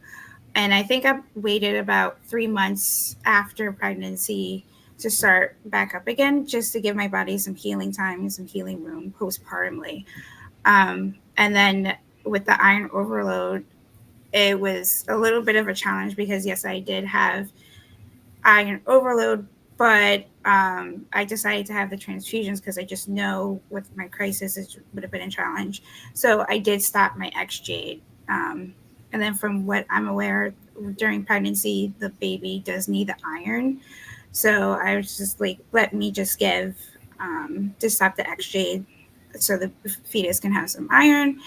And I think I waited about 3 months after pregnancy to start back up again, just to give my body some healing time and some healing room postpartumly. And then with the iron overload, it was a little bit of a challenge because yes, I did have iron overload, but I decided to have the transfusions because I just know with my crisis it would have been a challenge. So I did stop my XJ. And then from what I'm aware, during pregnancy, the baby does need the iron. So I was just like, let me just stop the XJ so the fetus can have some iron.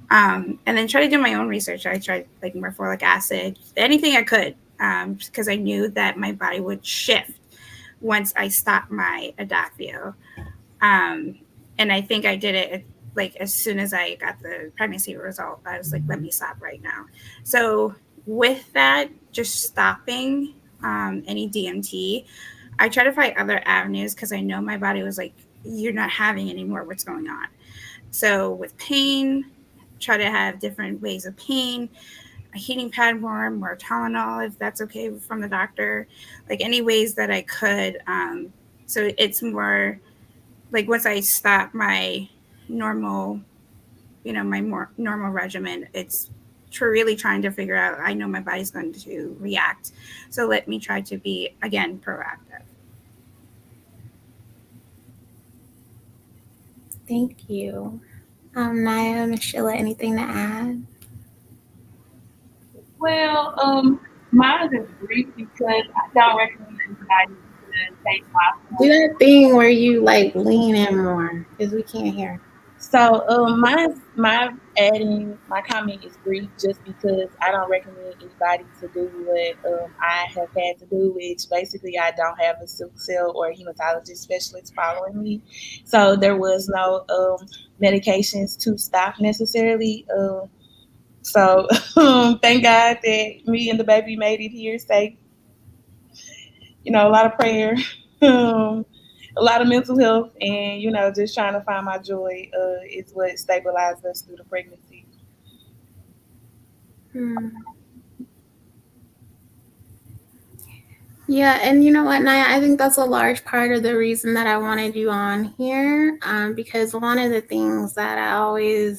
And then try to do my own research. I tried like morpholic acid, anything I could, because I knew that my body would shift once I stopped my Adakveo. Um, and I think I did it like as soon as I got the pregnancy result. I was like, let me stop right now. So with that, just stopping any DMT, I try to find other avenues because I know my body was like, you're not having anymore. What's going on? So with pain, try to have different ways of pain, a heating pad more Tylenol if that's okay from the doctor, like any ways that I could. So it's more like once I stop my normal, my more normal regimen, it's really trying to figure out. I know my body's going to react, so let me try to be again proactive. Thank you. Naya, Miss Sheila, anything to add? Well, mine is brief because I don't recommend anybody to take my Do that thing where you like lean in more because we can't hear. So, my comment is brief just because I don't recommend anybody to do what I have had to do, which basically I don't have a sickle cell or a hematologist specialist following me, so there was no medications to stop necessarily. So thank God that me and the baby made it here safe. A lot of prayer. Um, a lot of mental health, and just trying to find my joy is what stabilized us through the pregnancy. Hmm. Yeah, and you know what, Naya? I think that's a large part of the reason that I wanted you on here, because one of the things that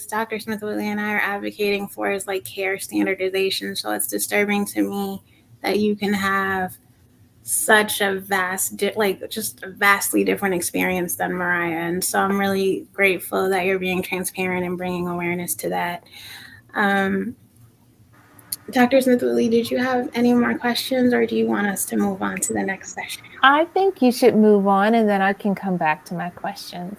Dr. Smith-Whitley and I are advocating for is like care standardization. So it's disturbing to me that you can have such a just a vastly different experience than Mariah. And so I'm really grateful that you're being transparent and bringing awareness to that. Um, Dr. Smith-Whitley, did you have any more questions or do you want us to move on to the next session? I think you should move on and then I can come back to my questions.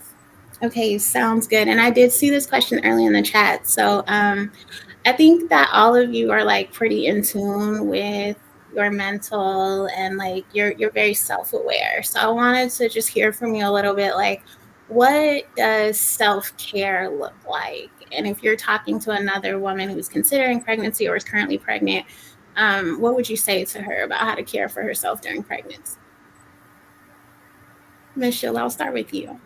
Okay, sounds good. And I did see this question early in the chat. So I think that all of you are like pretty in tune with your mental and like you're very self-aware. So I wanted to just hear from you a little bit like what does self-care look like? And if you're talking to another woman who's considering pregnancy or is currently pregnant, what would you say to her about how to care for herself during pregnancy? Miss Sheila, I'll start with you.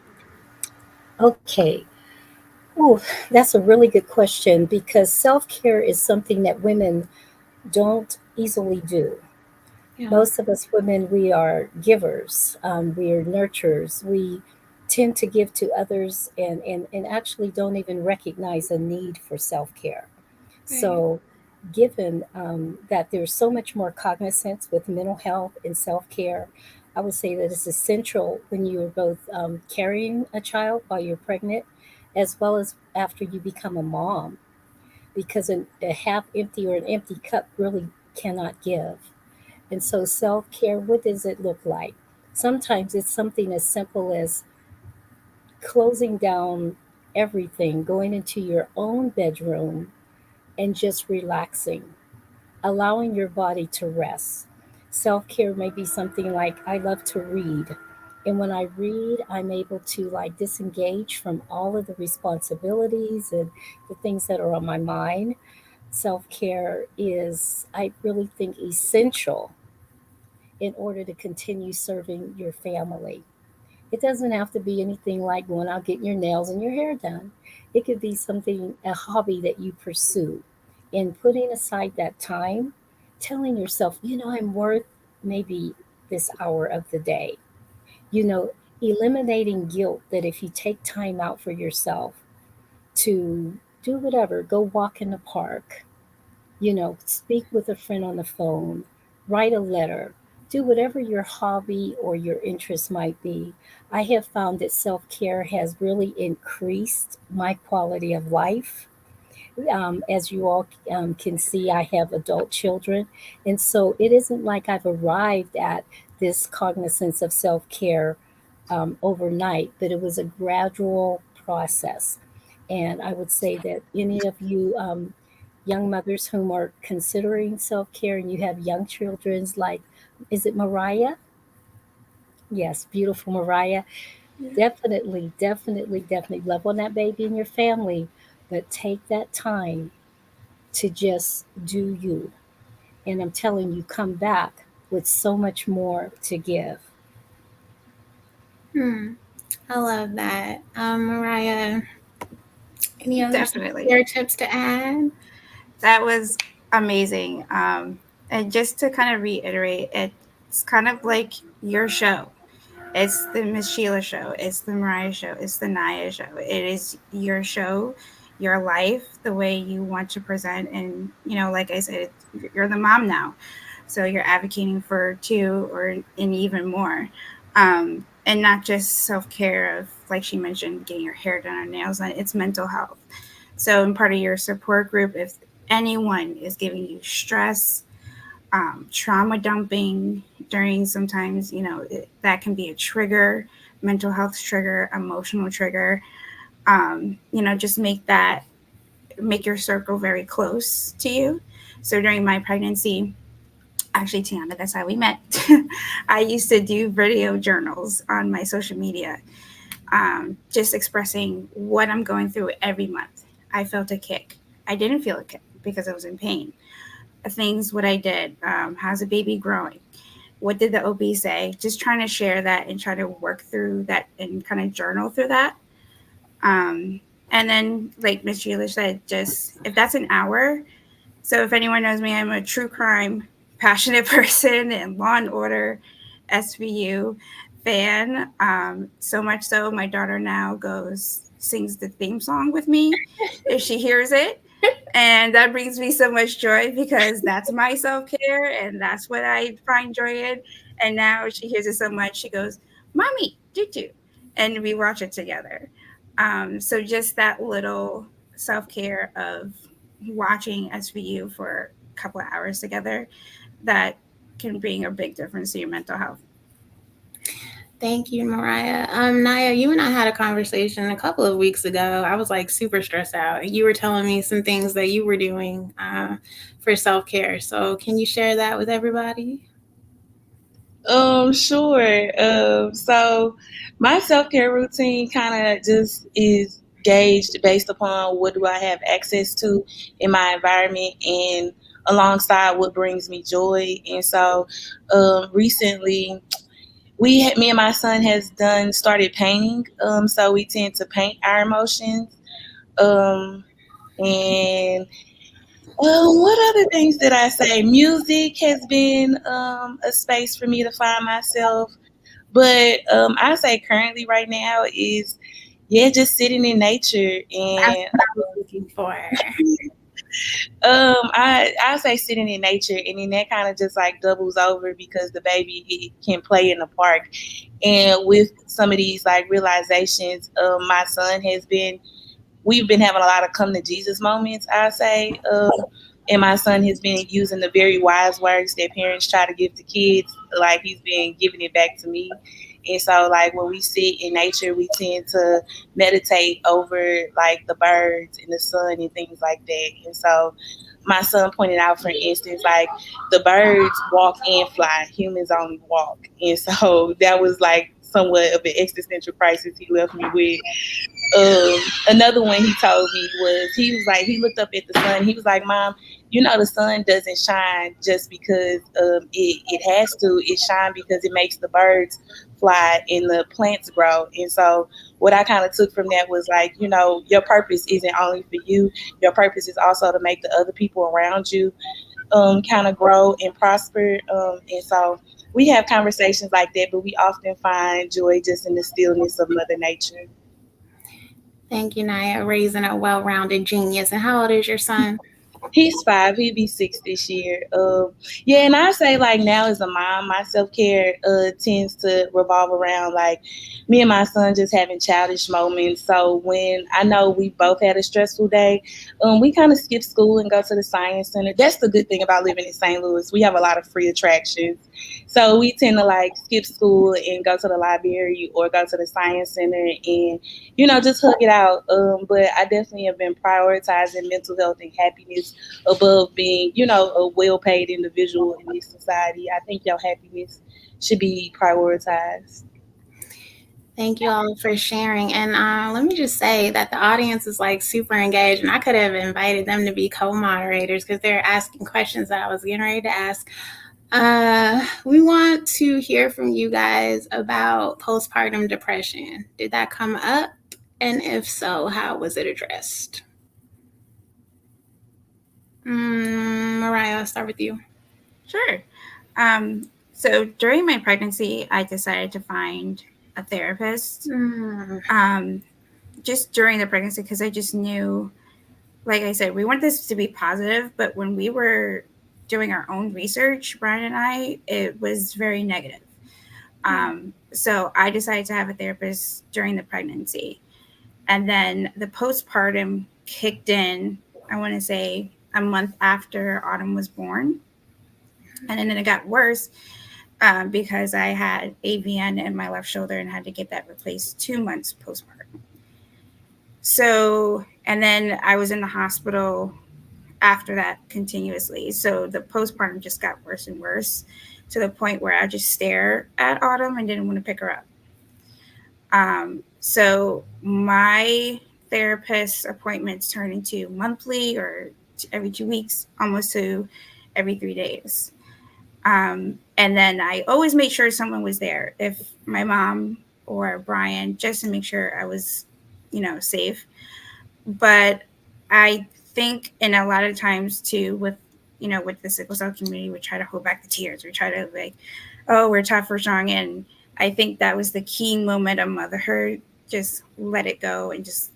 Okay. Oh, that's a really good question because self care is something that women don't easily do. Yeah. Most of us women, we are givers, we are nurturers. We tend to give to others and actually don't even recognize a need for self care. Right. So, given that there's so much more cognizance with mental health and self care, I would say that it's essential when you're both carrying a child while you're pregnant, as well as after you become a mom, because a half empty or an empty cup really cannot give. And so, self care, what does it look like? Sometimes it's something as simple as closing down everything, going into your own bedroom, and just relaxing, allowing your body to rest. Self care may be something like I love to read. And when I read, I'm able to like disengage from all of the responsibilities and the things that are on my mind. Self care is, I really think, essential in order to continue serving your family. It doesn't have to be anything like going out getting your nails and your hair done. It could be something, a hobby that you pursue. And putting aside that time, telling yourself, I'm worth maybe this hour of the day. You know, eliminating guilt that if you take time out for yourself to do whatever, go walk in the park, speak with a friend on the phone, write a letter, do whatever your hobby or your interest might be. I have found that self care has really increased my quality of life. As you all can see, I have adult children. And so it isn't like I've arrived at this cognizance of self care overnight, but it was a gradual process. And I would say that any of you young mothers whom are considering self care and you have young children's, like, is it Mariah? Yes, beautiful Mariah. Definitely, definitely, definitely love on that baby and your family, but take that time to just do you. And I'm telling you, come back with so much more to give. Hmm. I love that. Mariah, any other Definitely. self-care tips to add? That was amazing. And just to kind of reiterate, it's kind of like your show. It's the Miss Sheila show. It's the Mariah show. It's the Naya show. It is your show, your life, the way you want to present. And, like I said, you're the mom now. So you're advocating for two or and even more. And not just self care of, like she mentioned, getting your hair done or nails done, it's mental health. So, in part of your support group, if anyone is giving you stress, trauma dumping during sometimes, that can be a trigger, mental health trigger, emotional trigger. Just make your circle very close to you. So during my pregnancy, actually, Tiana, that's how we met. I used to do video journals on my social media, just expressing what I'm going through every month. I felt a kick. I didn't feel a kick because I was in pain. Things, what I did, how's the baby growing? What did the OB say? Just trying to share that and try to work through that and kind of journal through that. Um, and then, like Miss Sheila said, just if that's an hour. So if anyone knows me, I'm a true crime passionate person and Law and Order, SVU fan. So much so, my daughter now sings the theme song with me if she hears it. And that brings me so much joy because that's my self care and that's what I find joy in. And now she hears it so much, she goes, "Mommy, doo doo," and we watch it together. So just that little self care of watching SVU for a couple of hours together, that can bring a big difference to your mental health. Thank you, Mariah. Naya, you and I had a conversation a couple of weeks ago. I was like super stressed out, and you were telling me some things that you were doing for self care. So, can you share that with everybody? Sure. So my self-care routine kind of just is gauged based upon what do I have access to in my environment and alongside what brings me joy. And so, recently me and my son has started painting. So we tend to paint our emotions. Um, and what other things did I say? Music has been a space for me to find myself. But I say currently right now is, yeah, just sitting in nature. That's And what I was looking for. I say sitting in nature, and then that kind of just like doubles over because the baby can play in the park. And with some of these like realizations, my son we've been having a lot of come to Jesus moments, I say. And my son has been using the very wise words that parents try to give to kids. Like he's been giving it back to me. And so like when we sit in nature, we tend to meditate over like the birds and the sun and things like that. And so my son pointed out, for instance, like the birds walk and fly, humans only walk. And so that was like somewhat of an existential crisis he left me with. Another one he told me was, he was like, he looked up at the sun. He was like, Mom, you know the sun doesn't shine just because it has to. It shine because it makes the birds fly and the plants grow. And so what I kind of took from that was like, your purpose isn't only for you. Your purpose is also to make the other people around you kind of grow and prosper. And so we have conversations like that, but we often find joy just in the stillness of Mother Nature. Thank you, Naya, raising a well-rounded genius. And how old is your son? He's 5. He'll be 6 this year. Yeah, and I say like now as a mom, my self care tends to revolve around like me and my son just having childish moments. So when I know we both had a stressful day, we kind of skip school and go to the science center. That's the good thing about living in St. Louis. We have a lot of free attractions. So we tend to like skip school and go to the library or go to the science center and just hug it out. But I definitely have been prioritizing mental health and happiness above being, a well-paid individual in this society. I think your happiness should be prioritized. Thank you all for sharing. And let me just say that the audience is like super engaged, and I could have invited them to be co-moderators because they're asking questions that I was getting ready to ask. We want to hear from you guys about postpartum depression. Did that come up? And if so, how was it addressed? Mariah, I'll start with you. Sure. So during my pregnancy, I decided to find a therapist. Just during the pregnancy, because I just knew, like I said, we want this to be positive, but when we were doing our own research, Brian and I, it was very negative. So I decided to have a therapist during the pregnancy. And then the postpartum kicked in, I want to say, a month after Autumn was born. And then it got worse because I had AVN in my left shoulder and had to get that replaced 2 months postpartum. So, and then I was in the hospital after that continuously. So the postpartum just got worse and worse to the point where I just stare at Autumn and didn't want to pick her up. So my therapist appointments turned into monthly or every 2 weeks, almost to every 3 days. And then I always made sure someone was there, if my mom or Brian, just to make sure I was, safe. But I think, and a lot of times too, with the sickle cell community, we try to hold back the tears. We try to like, oh, we're tough, we're strong. And I think that was the key moment of motherhood. Just let it go and just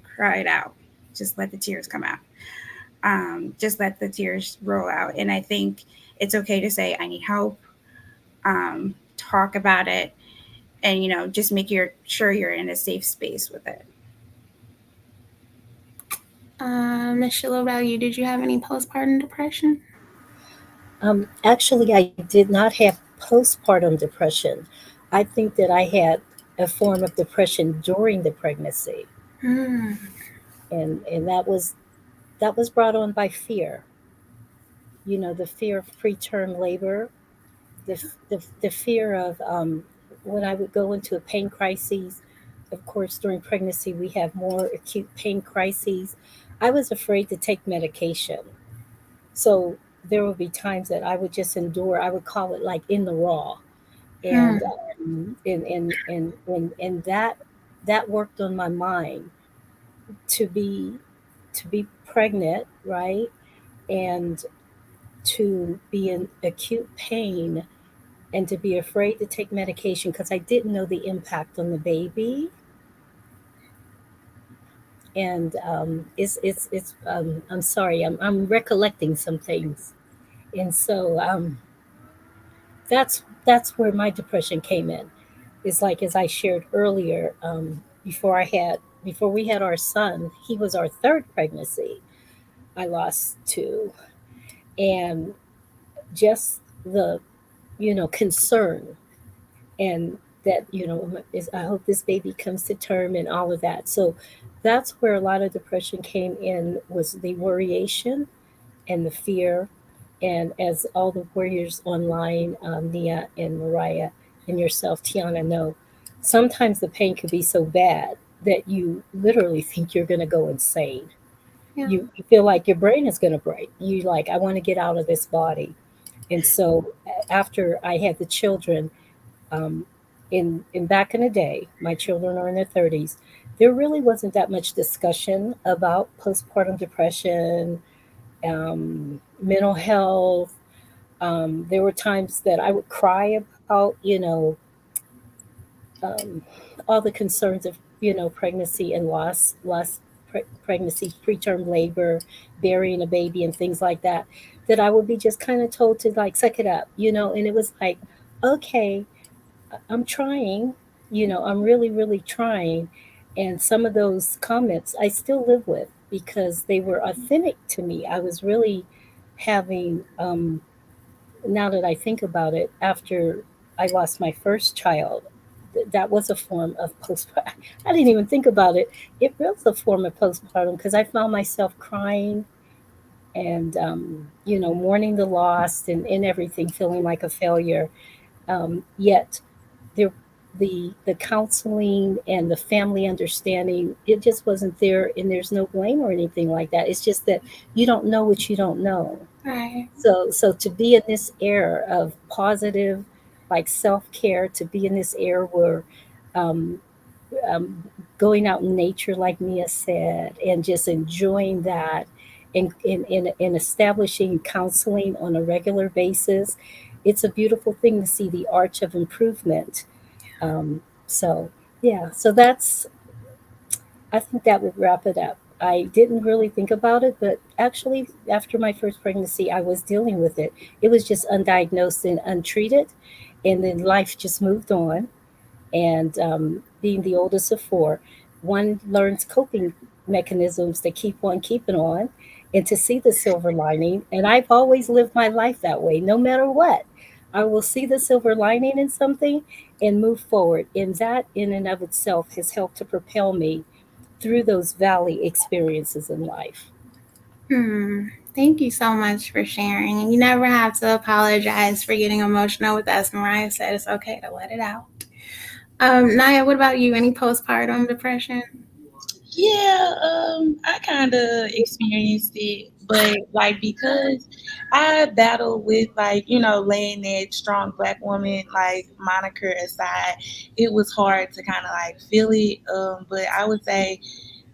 cry it out. Just let the tears come out. Just let the tears roll out. And I think it's okay to say, I need help. Talk about it, and just make sure you're in a safe space with it. Ms. Sheila, about you, did you have any postpartum depression? Actually, I did not have postpartum depression. I think that I had a form of depression during the pregnancy, and that was brought on by fear. The fear of preterm labor, the fear of when I would go into a pain crises. Of course, during pregnancy, we have more acute pain crises. I was afraid to take medication. So there would be times that I would just endure. I would call it like in the raw, and that worked on my mind to be pregnant, right, and to be in acute pain and to be afraid to take medication because I didn't know the impact on the baby. And it's I'm sorry, I'm recollecting some things, and so that's where my depression came in. It's like as I shared earlier, before we had our son, he was our third pregnancy. I lost two, and just the concern and that is I hope this baby comes to term and all of that. So that's where a lot of depression came in, was the worryation and the fear. And as all the warriors online, Nia and Mariah and yourself, Tiana, know, sometimes the pain could be so bad that you literally think you're going to go insane. Yeah. You feel like your brain is going to break. You like, I want to get out of this body. And so after I had the children, um, in back in the day, my children are in their 30s. There really wasn't that much discussion about postpartum depression, mental health. There were times that I would cry about, um, all the concerns of, pregnancy and loss, pregnancy, preterm labor, burying a baby, and things like that. That I would be just kind of told to like suck it up, and it was like, okay, I'm trying, I'm really, really trying. And some of those comments I still live with because they were authentic to me. I was really having, now that I think about it, after I lost my first child, that was a form of postpartum. I didn't even think about it. It was a form of postpartum because I found myself crying and, mourning the loss and everything, feeling like a failure. Yet there, the counseling and the family understanding, it just wasn't there, and there's no blame or anything like that. It's just that you don't know what you don't know. Right. So to be in this era of positive, like self-care, to be in this era where, um, um, going out in nature, like Mia said, and just enjoying that, and establishing counseling on a regular basis, it's a beautiful thing to see the arch of improvement. So yeah, so that's, I think that would wrap it up. I didn't really think about it, but actually, after my first pregnancy, I was dealing with it. It was just undiagnosed and untreated, and then life just moved on. And being the oldest of four, one learns coping mechanisms to keep on keeping on and to see the silver lining. And I've always lived my life that way, no matter what. I will see the silver lining in something and move forward. And that, in and of itself, has helped to propel me through those valley experiences in life. Hmm. Thank you so much for sharing. And you never have to apologize for getting emotional with us. Mariah said it's okay to let it out. Naya, what about you? Any postpartum depression? Yeah, I kind of experienced it, but like because I battled with like laying that strong black woman like moniker aside, it was hard to kind of like feel it. But I would say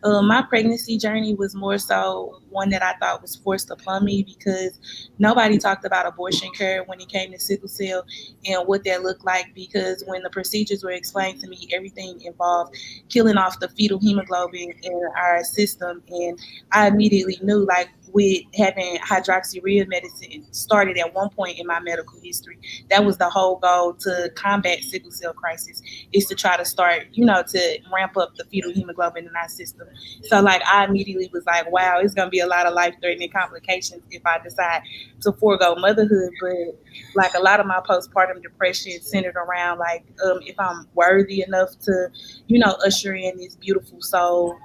my pregnancy journey was more so one that I thought was forced upon me because nobody talked about abortion care when it came to sickle cell and what that looked like. Because when the procedures were explained to me, everything involved killing off the fetal hemoglobin in our system, and I immediately knew like with having hydroxyurea medicine started at one point in my medical history, that was the whole goal to combat sickle cell crisis is to try to start, to ramp up the fetal hemoglobin in our system. So like I immediately was like, wow, it's gonna be a lot of life threatening complications if I decide to forego motherhood. But like a lot of my postpartum depression centered around like if I'm worthy enough to, usher in this beautiful soul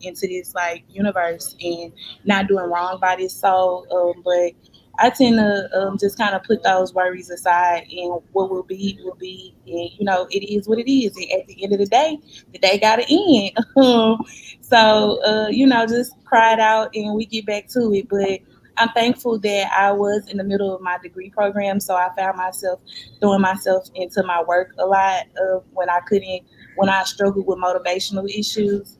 into this like universe and not doing wrong by this soul. But I tend to just kind of put those worries aside, and what will be, and it is what it is. And at the end of the day got to end. So just cry it out, and we get back to it. But I'm thankful that I was in the middle of my degree program, so I found myself throwing myself into my work a lot when I couldn't, when I struggled with motivational issues.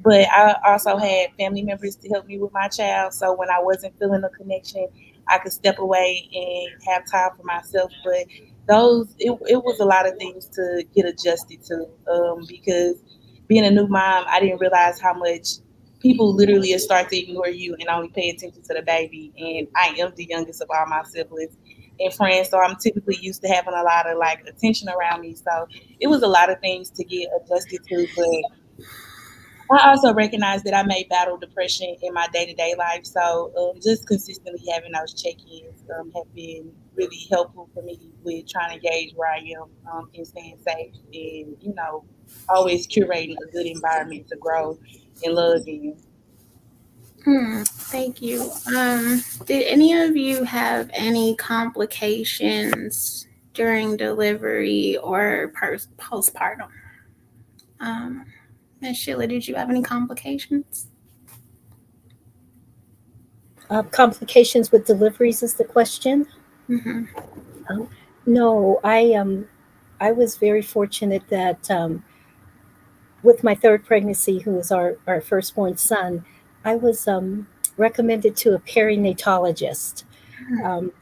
But I also had family members to help me with my child. So when I wasn't feeling a connection, I could step away and have time for myself. But it was a lot of things to get adjusted to because being a new mom, I didn't realize how much people literally start to ignore you and only pay attention to the baby. And I am the youngest of all my siblings and friends, so I'm typically used to having a lot of like attention around me. So it was a lot of things to get adjusted to, but I also recognize that I may battle depression in my day to day life. So just consistently having those check ins have been really helpful for me with trying to gauge where I am and staying safe and, always curating a good environment to grow and love in. Hmm. Thank you. Did any of you have any complications during delivery or postpartum? Um, Miss Sheila, did you have any complications? Complications with deliveries is the question. Mm-hmm. Um, no, I was very fortunate that with my third pregnancy, who was our firstborn son, I was recommended to a perinatologist.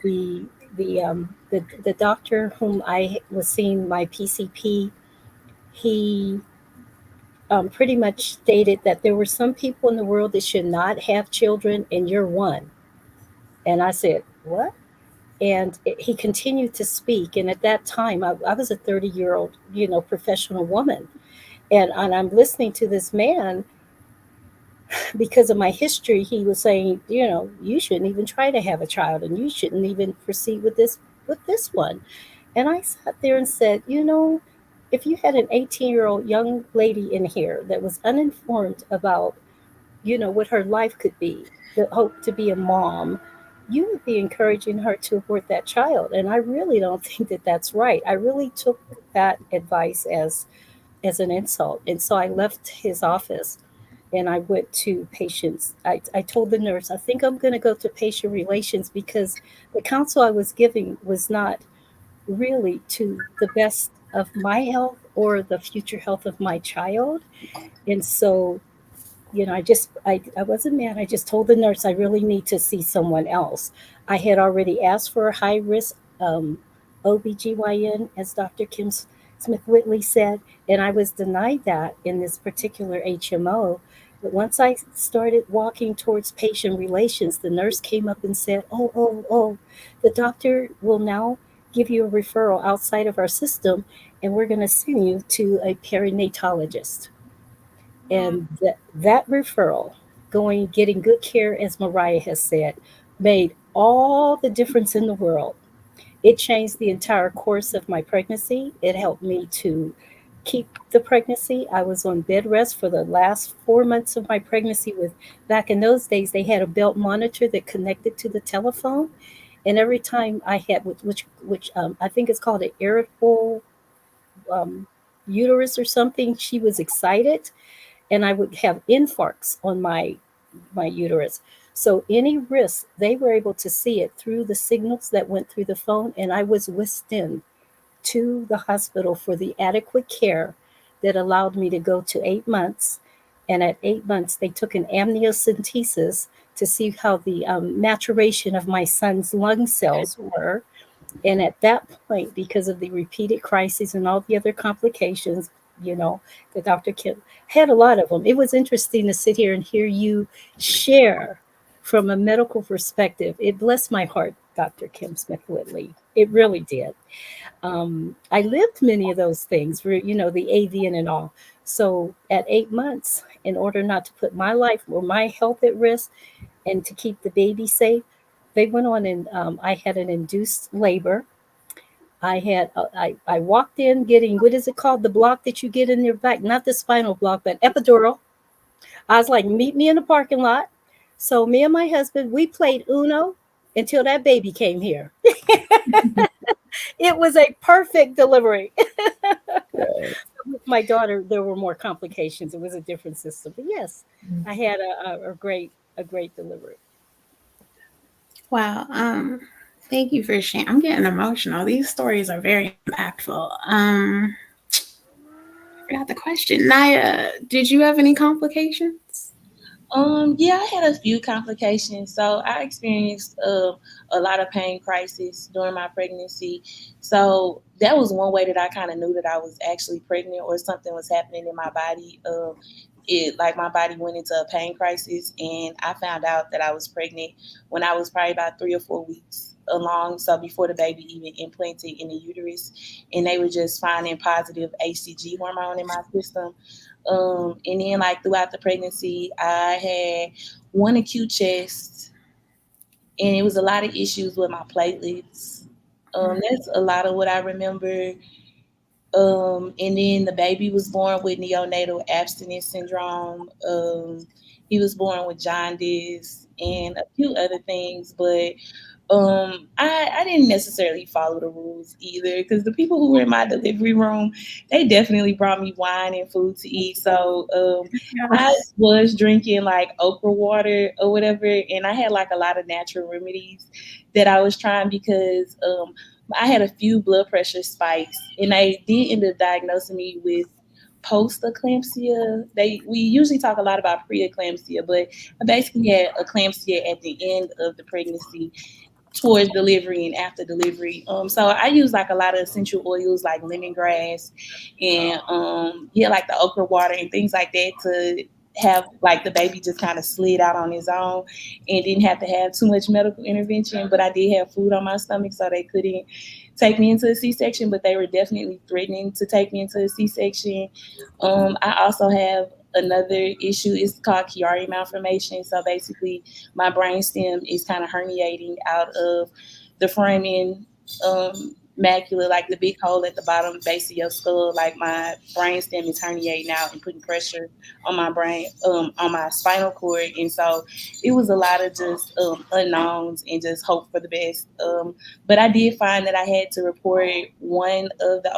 The the doctor whom I was seeing, my PCP, he pretty much stated that there were some people in the world that should not have children, and you're one. And I said, what? And he continued to speak. And at that time, I was a 30-year-old, professional woman. And I'm listening to this man because of my history. He was saying, you shouldn't even try to have a child, and you shouldn't even proceed with this one. And I sat there and said, if you had an 18-year-old young lady in here that was uninformed about, what her life could be, the hope to be a mom, you would be encouraging her to abort that child. And I really don't think that that's right. I really took that advice as an insult. And so I left his office and I went to patients. I told the nurse, I think I'm going to go to patient relations because the counsel I was giving was not really to the best of my health or the future health of my child. And so, I wasn't mad. I just told the nurse I really need to see someone else. I had already asked for a high risk OBGYN, as Dr. Kim Smith-Whitley said, and I was denied that in this particular HMO. But once I started walking towards patient relations, the nurse came up and said, oh, the doctor will now give you a referral outside of our system, and we're going to send you to a perinatologist. And that referral, getting good care, as Mariah has said, made all the difference in the world. It changed the entire course of my pregnancy. It helped me to keep the pregnancy. I was on bed rest for the last 4 months of my pregnancy. With back in those days, they had a belt monitor that connected to the telephone, and every time I had, which I think it's called an irritable um, uterus or something, she was excited, and I would have infarcts on my uterus. So any risk, they were able to see it through the signals that went through the phone, and I was whisked in to the hospital for the adequate care that allowed me to go to 8 months. And at 8 months, they took an amniocentesis to see how the maturation of my son's lung cells were. And at that point, because of the repeated crises and all the other complications, you know, the doctor had a lot of them. It was interesting to sit here and hear you share from a medical perspective. It blessed my heart, Dr. Kim Smith Whitley. It really did. I lived many of those things, the avian and all. So at 8 months, in order not to put my life or my health at risk and to keep the baby safe, they went on and I had an induced labor. I walked in getting, what is it called? The block that you get in your back, not the spinal block, but epidural. I was like, meet me in the parking lot. So me and my husband, we played Uno until that baby came here. It was a perfect delivery. Good. With my daughter, there were more complications. It was a different system. But yes, I had a great delivery. Wow. Thank you for sharing. I'm getting emotional. These stories are very impactful. I forgot the question. Naya, did you have any complications? Yeah, I had a few complications. So I experienced a lot of pain crisis during my pregnancy. So that was one way that I kind of knew that I was actually pregnant or something was happening in my body. It like my body went into a pain crisis, and I found out that I was pregnant when I was probably about 3 or 4 weeks along. So before the baby even implanted in the uterus, and they were just finding positive HCG hormone in my system. And then like throughout the pregnancy, I had one acute chest, and it was a lot of issues with my platelets. That's a lot of what I remember. And then the baby was born with neonatal abstinence syndrome. He was born with jaundice and a few other things, but I didn't necessarily follow the rules either because the people who were in my delivery room, they definitely brought me wine and food to eat. So I Yes. was drinking like okra water or whatever, and I had like a lot of natural remedies that I was trying because I had a few blood pressure spikes, and they did end up diagnosing me with post-eclampsia. We usually talk a lot about pre-eclampsia, but I basically had eclampsia at the end of the pregnancy towards delivery and after delivery. So I use like a lot of essential oils like lemongrass and yeah, like the okra water and things like that to have like the baby just kind of slid out on his own and didn't have to have too much medical intervention. But I did have food on my stomach, so they couldn't take me into a C-section, but they were definitely threatening to take me into a C-section. I also have another issue. It's called Chiari malformation. So basically, my brainstem is kind of herniating out of the framing macula, like the big hole at the bottom base of your skull. Like my brainstem is herniating out and putting pressure on my brain, on my spinal cord, and so it was a lot of just unknowns and just hope for the best. But I did find that I had to report one of the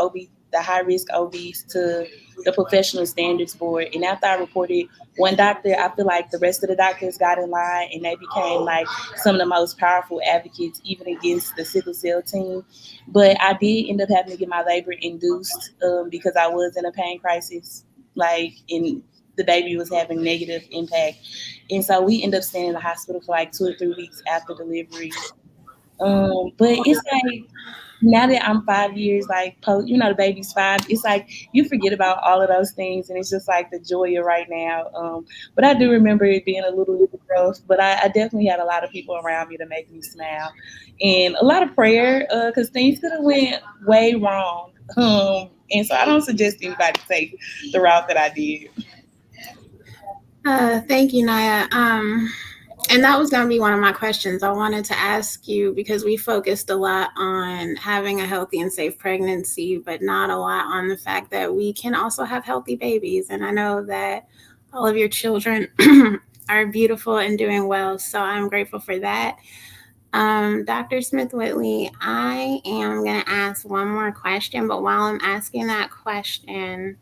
high risk OBs to the professional standards board. And after I reported one doctor, I feel like the rest of the doctors got in line and they became like some of the most powerful advocates, even against the sickle cell team. But I did end up having to get my labor induced because I was in a pain crisis, like in the baby was having negative impact. And so we ended up staying in the hospital for like 2 or 3 weeks after delivery. But it's like now that I'm 5 years, like post, the baby's 5. It's like you forget about all of those things, and it's just like the joy of right now. But I do remember it being a little rough, but I definitely had a lot of people around me to make me smile, and a lot of prayer because things could have went way wrong. And so I don't suggest anybody take the route that I did. Thank you, Naya. And that was going to be one of my questions I wanted to ask you because we focused a lot on having a healthy and safe pregnancy, but not a lot on the fact that we can also have healthy babies. And I know that all of your children are beautiful and doing well. So I'm grateful for that. Dr. Smith-Whitley, I am going to ask one more question, but while I'm asking that question,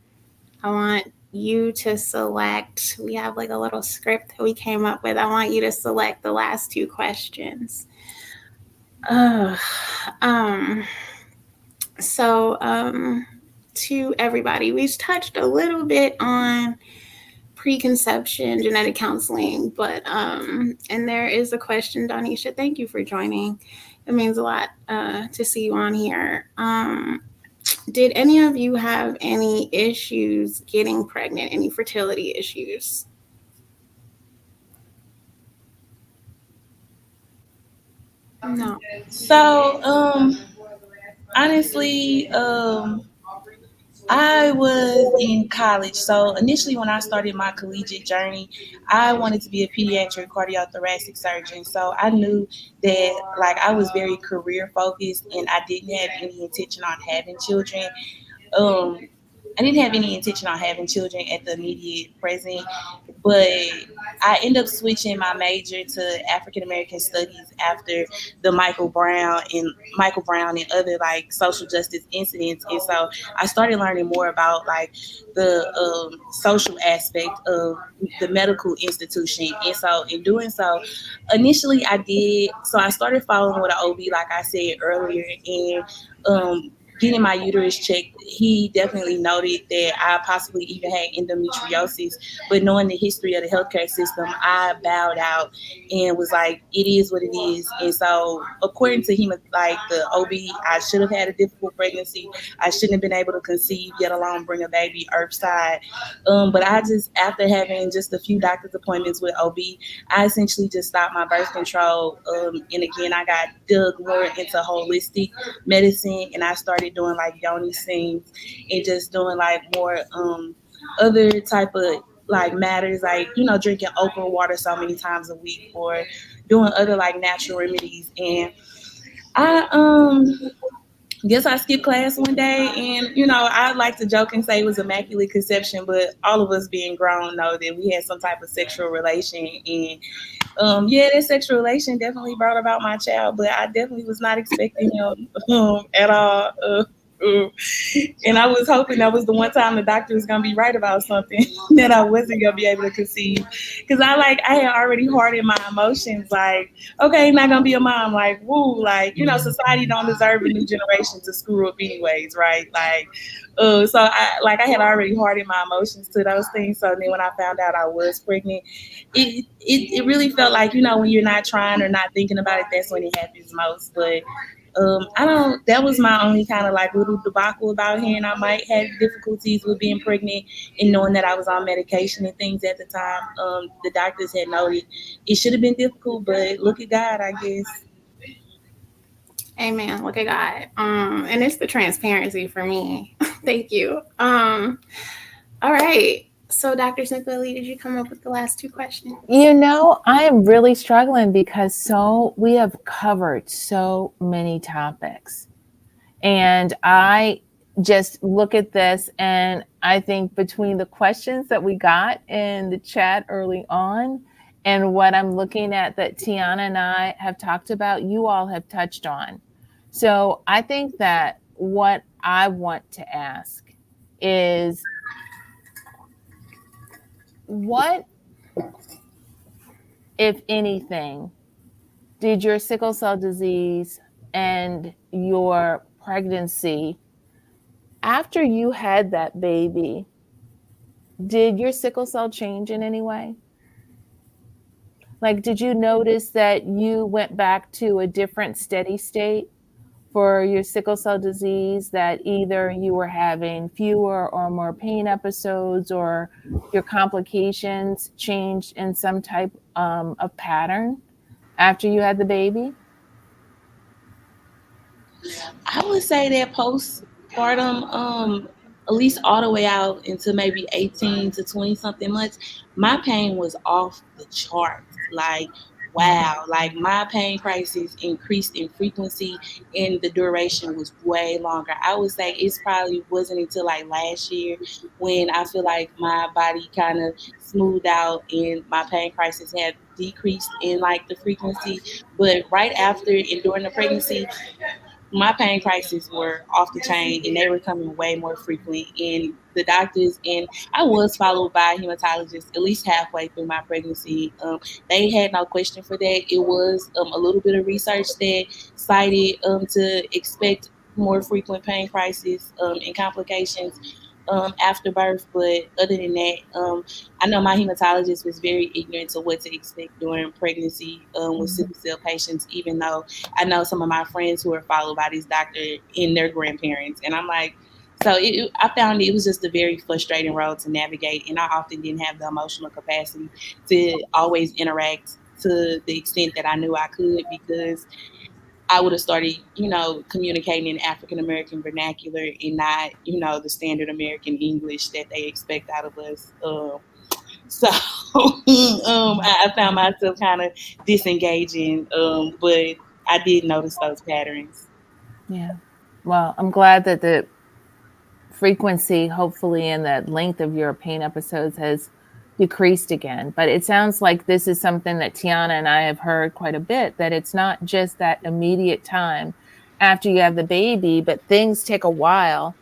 I want you to select, we have like a little script that we came up with. I want you to select the last two questions. Uh, um, so, to everybody, we've touched a little bit on preconception, genetic counseling, but, and there is a question, Donisha, thank you for joining. It means a lot to see you on here. Did any of you have any issues getting pregnant, any fertility issues? No. So, honestly, I was in college. So initially, when I started my collegiate journey, I wanted to be a pediatric cardiothoracic surgeon. So I knew that like I was very career focused and I didn't have any intention on having children. Um, I didn't have any intention on having children at the immediate present, but I ended up switching my major to African American studies after the Michael Brown and other like social justice incidents, and so I started learning more about like the social aspect of the medical institution, and so in doing so, initially I did. So I started following with an OB, like I said earlier, and getting my uterus checked, he definitely noted that I possibly even had endometriosis. But knowing the history of the healthcare system, I bowed out and was like, it is what it is. And so, according to him, like the OB, I should have had a difficult pregnancy. I shouldn't have been able to conceive, yet alone bring a baby earthside. But I just, after having just a few doctor's appointments with OB, I essentially just stopped my birth control. And again, I got dug more into holistic medicine, and I started doing like yoni scenes and just doing like more other type of like matters, like drinking okra water so many times a week or doing other like natural remedies. And I guess I skipped class one day, and I like to joke and say it was immaculate conception, but all of us being grown know that we had some type of sexual relation, and yeah, that sexual relation definitely brought about my child, but I definitely was not expecting him at all. Uh, and I was hoping that was the one time the doctor was gonna be right about something that I wasn't gonna be able to conceive, because I had already hardened my emotions. Like, okay, not gonna be a mom. Like, woo, like society don't deserve a new generation to screw up anyways, right? Like, so I had already hardened my emotions to those things. So then when I found out I was pregnant, it really felt like when you're not trying or not thinking about it, that's when it happens most. But I don't. That was my only kind of like little debacle about hearing I might have difficulties with being pregnant and knowing that I was on medication and things at the time. The doctors had noted it should have been difficult, but look at God, I guess. Amen. Look at God. And it's the transparency for me. Thank you. All right. So, Dr. Smith-Whitley, did you come up with the last two questions? I am really struggling because we have covered so many topics. And I just look at this, and I think between the questions that we got in the chat early on and what I'm looking at that Tiana and I have talked about, you all have touched on. So I think that what I want to ask is, what, if anything, did your sickle cell disease and your pregnancy, after you had that baby, did your sickle cell change in any way? Like, did you notice that you went back to a different steady state for your sickle cell disease, that either you were having fewer or more pain episodes, or your complications changed in some type of pattern after you had the baby? I would say that postpartum, at least all the way out into maybe 18 to 20 something months, my pain was off the charts. Like, wow, like my pain crisis increased in frequency and the duration was way longer. I would say it's probably wasn't until like last year when I feel like my body kind of smoothed out and my pain crisis had decreased in like the frequency. But right after and during the pregnancy, my pain crises were off the chain and they were coming way more frequent. And the doctors, and I was followed by a hematologist at least halfway through my pregnancy. They had no question for that. It was a little bit of research that cited to expect more frequent pain crises and complications after birth. But other than that, I know my hematologist was very ignorant to what to expect during pregnancy with sickle cell patients, even though I know some of my friends who are followed by this doctor and their grandparents. And I'm like, so I found it was just a very frustrating road to navigate. And I often didn't have the emotional capacity to always interact to the extent that I knew I could, because I would have started, communicating in African American vernacular and not, the standard American English that they expect out of us. So I found myself kind of disengaging, but I did notice those patterns. Yeah. Well, I'm glad that the frequency, hopefully, and the length of your pain episodes has decreased again. But it sounds like this is something that Tiana and I have heard quite a bit, that it's not just that immediate time after you have the baby, but things take a while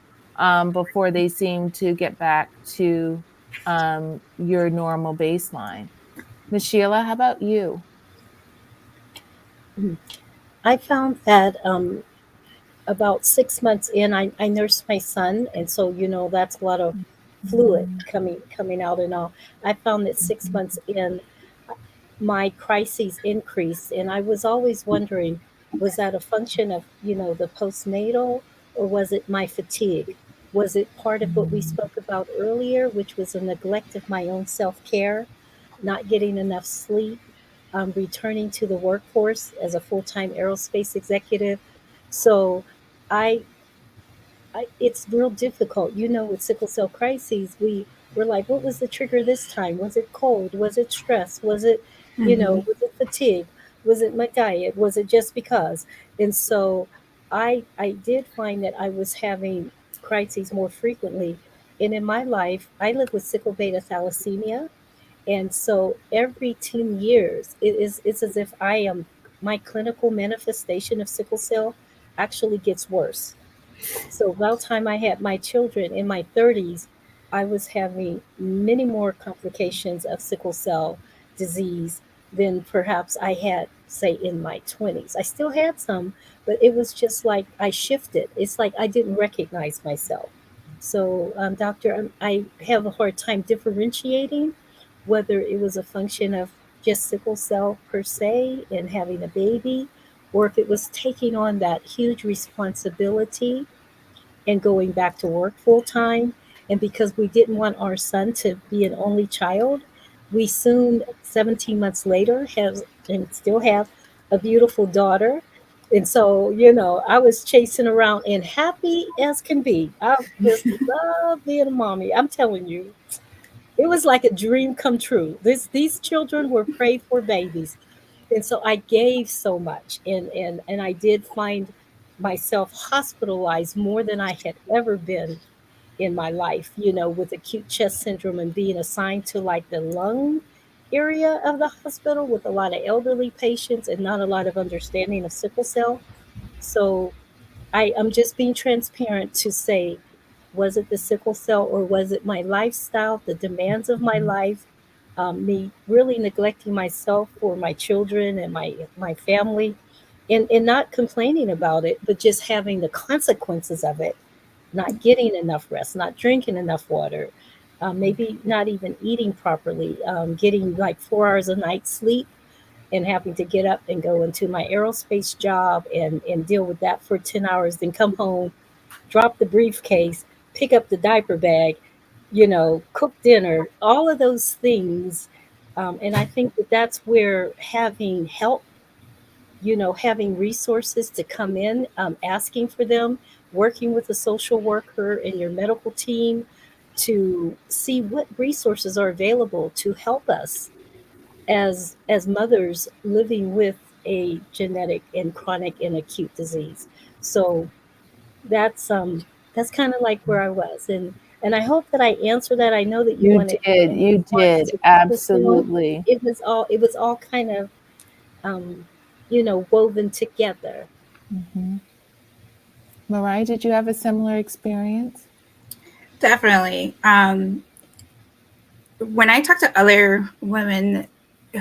before they seem to get back to your normal baseline. Ms. Sheila, how about you? I found that about 6 months in, I nursed my son, and so that's a lot of fluid coming out and all. I found that 6 months in, my crises increased, and I was always wondering, was that a function of the postnatal, or was it my fatigue? Was it part of what we spoke about earlier, which was a neglect of my own self care, not getting enough sleep, returning to the workforce as a full time aerospace executive? So I it's real difficult. With sickle cell crises, we're like, what was the trigger this time? Was it cold? Was it stress? Was it, Mm-hmm. was it fatigue? Was it my diet? Was it just because? And so I did find that I was having crises more frequently. And in my life, I live with sickle beta thalassemia. And so every 10 years, it's as if my clinical manifestation of sickle cell actually gets worse. So by the time I had my children in my 30s, I was having many more complications of sickle cell disease than perhaps I had, say, in my 20s. I still had some, but it was just like I shifted. It's like I didn't recognize myself. So, doctor, I have a hard time differentiating whether it was a function of just sickle cell per se and having a baby, or if it was taking on that huge responsibility and going back to work full time. And because we didn't want our son to be an only child, we soon, 17 months later, have and still have a beautiful daughter. And so, I was chasing around and happy as can be. I just love being a mommy. I'm telling you, it was like a dream come true. These children were prayed for babies. And so I gave so much, and I did find myself hospitalized more than I had ever been in my life, with acute chest syndrome and being assigned to like the lung area of the hospital with a lot of elderly patients and not a lot of understanding of sickle cell. So I'm just being transparent to say, was it the sickle cell or was it my lifestyle, the demands of my life, me really neglecting myself for my children and my family, and not complaining about it, but just having the consequences of it, not getting enough rest, not drinking enough water, maybe not even eating properly, getting like 4 hours a night sleep and having to get up and go into my aerospace job and deal with that for 10 hours, then come home, drop the briefcase, pick up the diaper bag, cook dinner, all of those things. And I think that that's where having help, having resources to come in, asking for them, working with a social worker and your medical team to see what resources are available to help us as mothers living with a genetic and chronic and acute disease. So that's kind of like where I was, and I hope that I answered that. I know that you You wanted did. in You response did. to sickle cell. Absolutely. It was all kind of um, woven together. Hmm. Mariah, did you have a similar experience? Definitely. When I talk to other women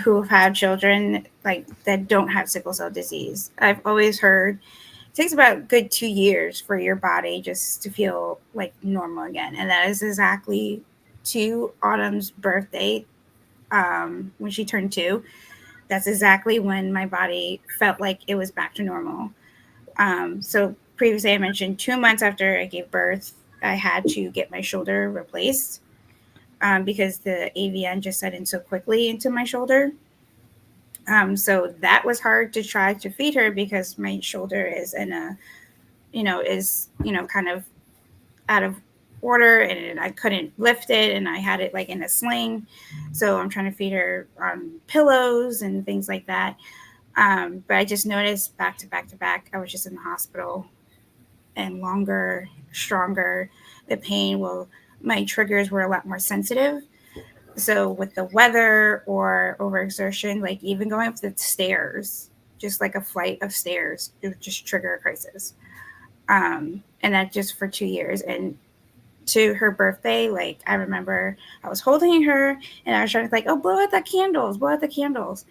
who have had children like that don't have sickle cell disease, I've always heard it takes about a good 2 years for your body just to feel like normal again, and that is exactly to Autumn's birthday. When she turned 2, that's exactly when my body felt like it was back to normal. So previously, I mentioned 2 months after I gave birth, I had to get my shoulder replaced because the AVN just set in so quickly into my shoulder. So that was hard to try to feed her because my shoulder is in a, kind of out of order, and I couldn't lift it, and I had it like in a sling. So I'm trying to feed her on pillows and things like that. But I just noticed back to back to back, I was just in the hospital, and longer, stronger. The pain will, my triggers were a lot more sensitive. So with the weather or overexertion, like even going up the stairs, just like a flight of stairs, it would just trigger a crisis. And that just for 2 years. And to her birthday, like I remember I was holding her and I was trying to like, oh, blow out the candles, blow out the candles.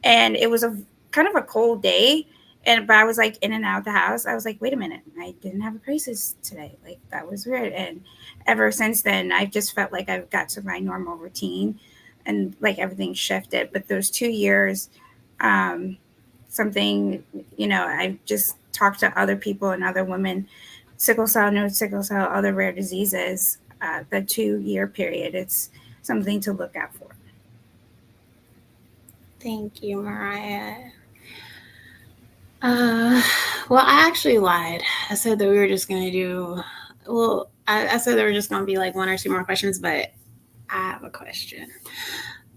And it was a kind of a cold day. And but I was like in and out of the house. I was like, wait a minute, I didn't have a crisis today. Like that was weird. And ever since then, I've just felt like I've got to my normal routine, and like everything shifted. But those 2 years, um, something I just talked to other people and other women, sickle cell, no sickle cell, other rare diseases. The 2 year period, it's something to look out for. Thank you, Mariah. Uh, well, I actually lied. I said that we were just gonna do. Well, I said there were just gonna be like one or two more questions, but I have a question.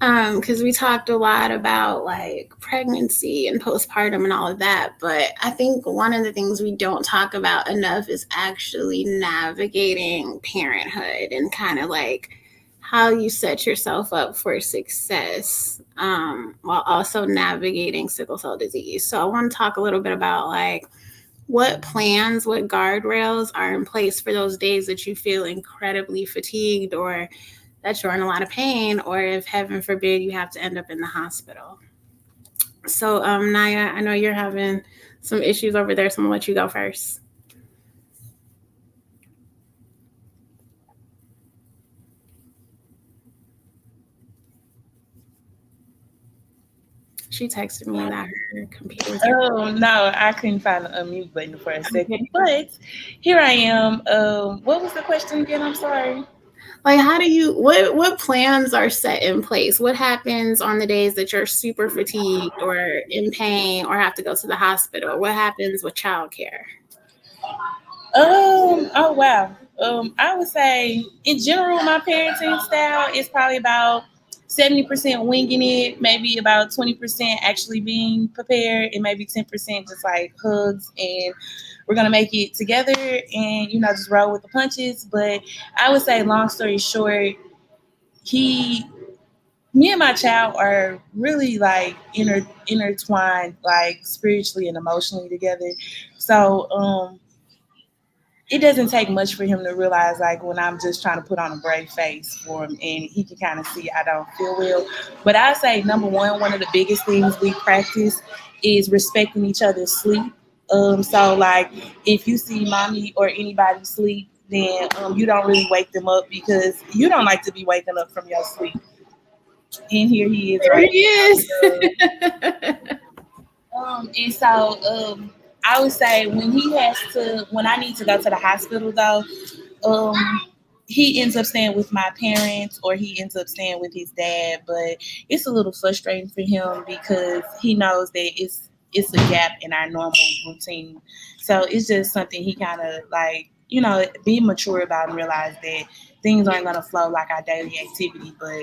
Because we talked a lot about like pregnancy and postpartum and all of that, but I think one of the things we don't talk about enough is actually navigating parenthood and kind of like how you set yourself up for success, while also navigating sickle cell disease. So I want to talk a little bit about like what plans, what guardrails are in place for those days that you feel incredibly fatigued or that you're in a lot of pain, or if heaven forbid you have to end up in the hospital. So, Naya, I know you're having some issues over there, so I'm gonna let you go first. She texted me that her computer was. Oh no, I couldn't find the unmute button for a second, but here I am. What was the question again? I'm sorry. Like, how do you what plans are set in place? What happens on the days that you're super fatigued or in pain or have to go to the hospital? What happens with childcare? Oh wow. I would say in general, my parenting style is probably about 70% winging it, maybe about 20% actually being prepared, and maybe 10% just like hugs and we're gonna make it together and just roll with the punches. But I would say, long story short, he me and my child are really like intertwined, like spiritually and emotionally together. So it doesn't take much for him to realize, like, when I'm just trying to put on a brave face for him, and he can kind of see I don't feel well. But I say, number one of the biggest things we practice is respecting each other's sleep. So like, if you see mommy or anybody sleep, then you don't really wake them up because you don't like to be waking up from your sleep. And here he is There right he is. And so I would say when I need to go to the hospital though, um, he ends up staying with my parents or he ends up staying with his dad. But it's a little frustrating for him because he knows that it's a gap in our normal routine. So it's just something he kind of like, be mature about and realize that things aren't gonna flow like our daily activity, but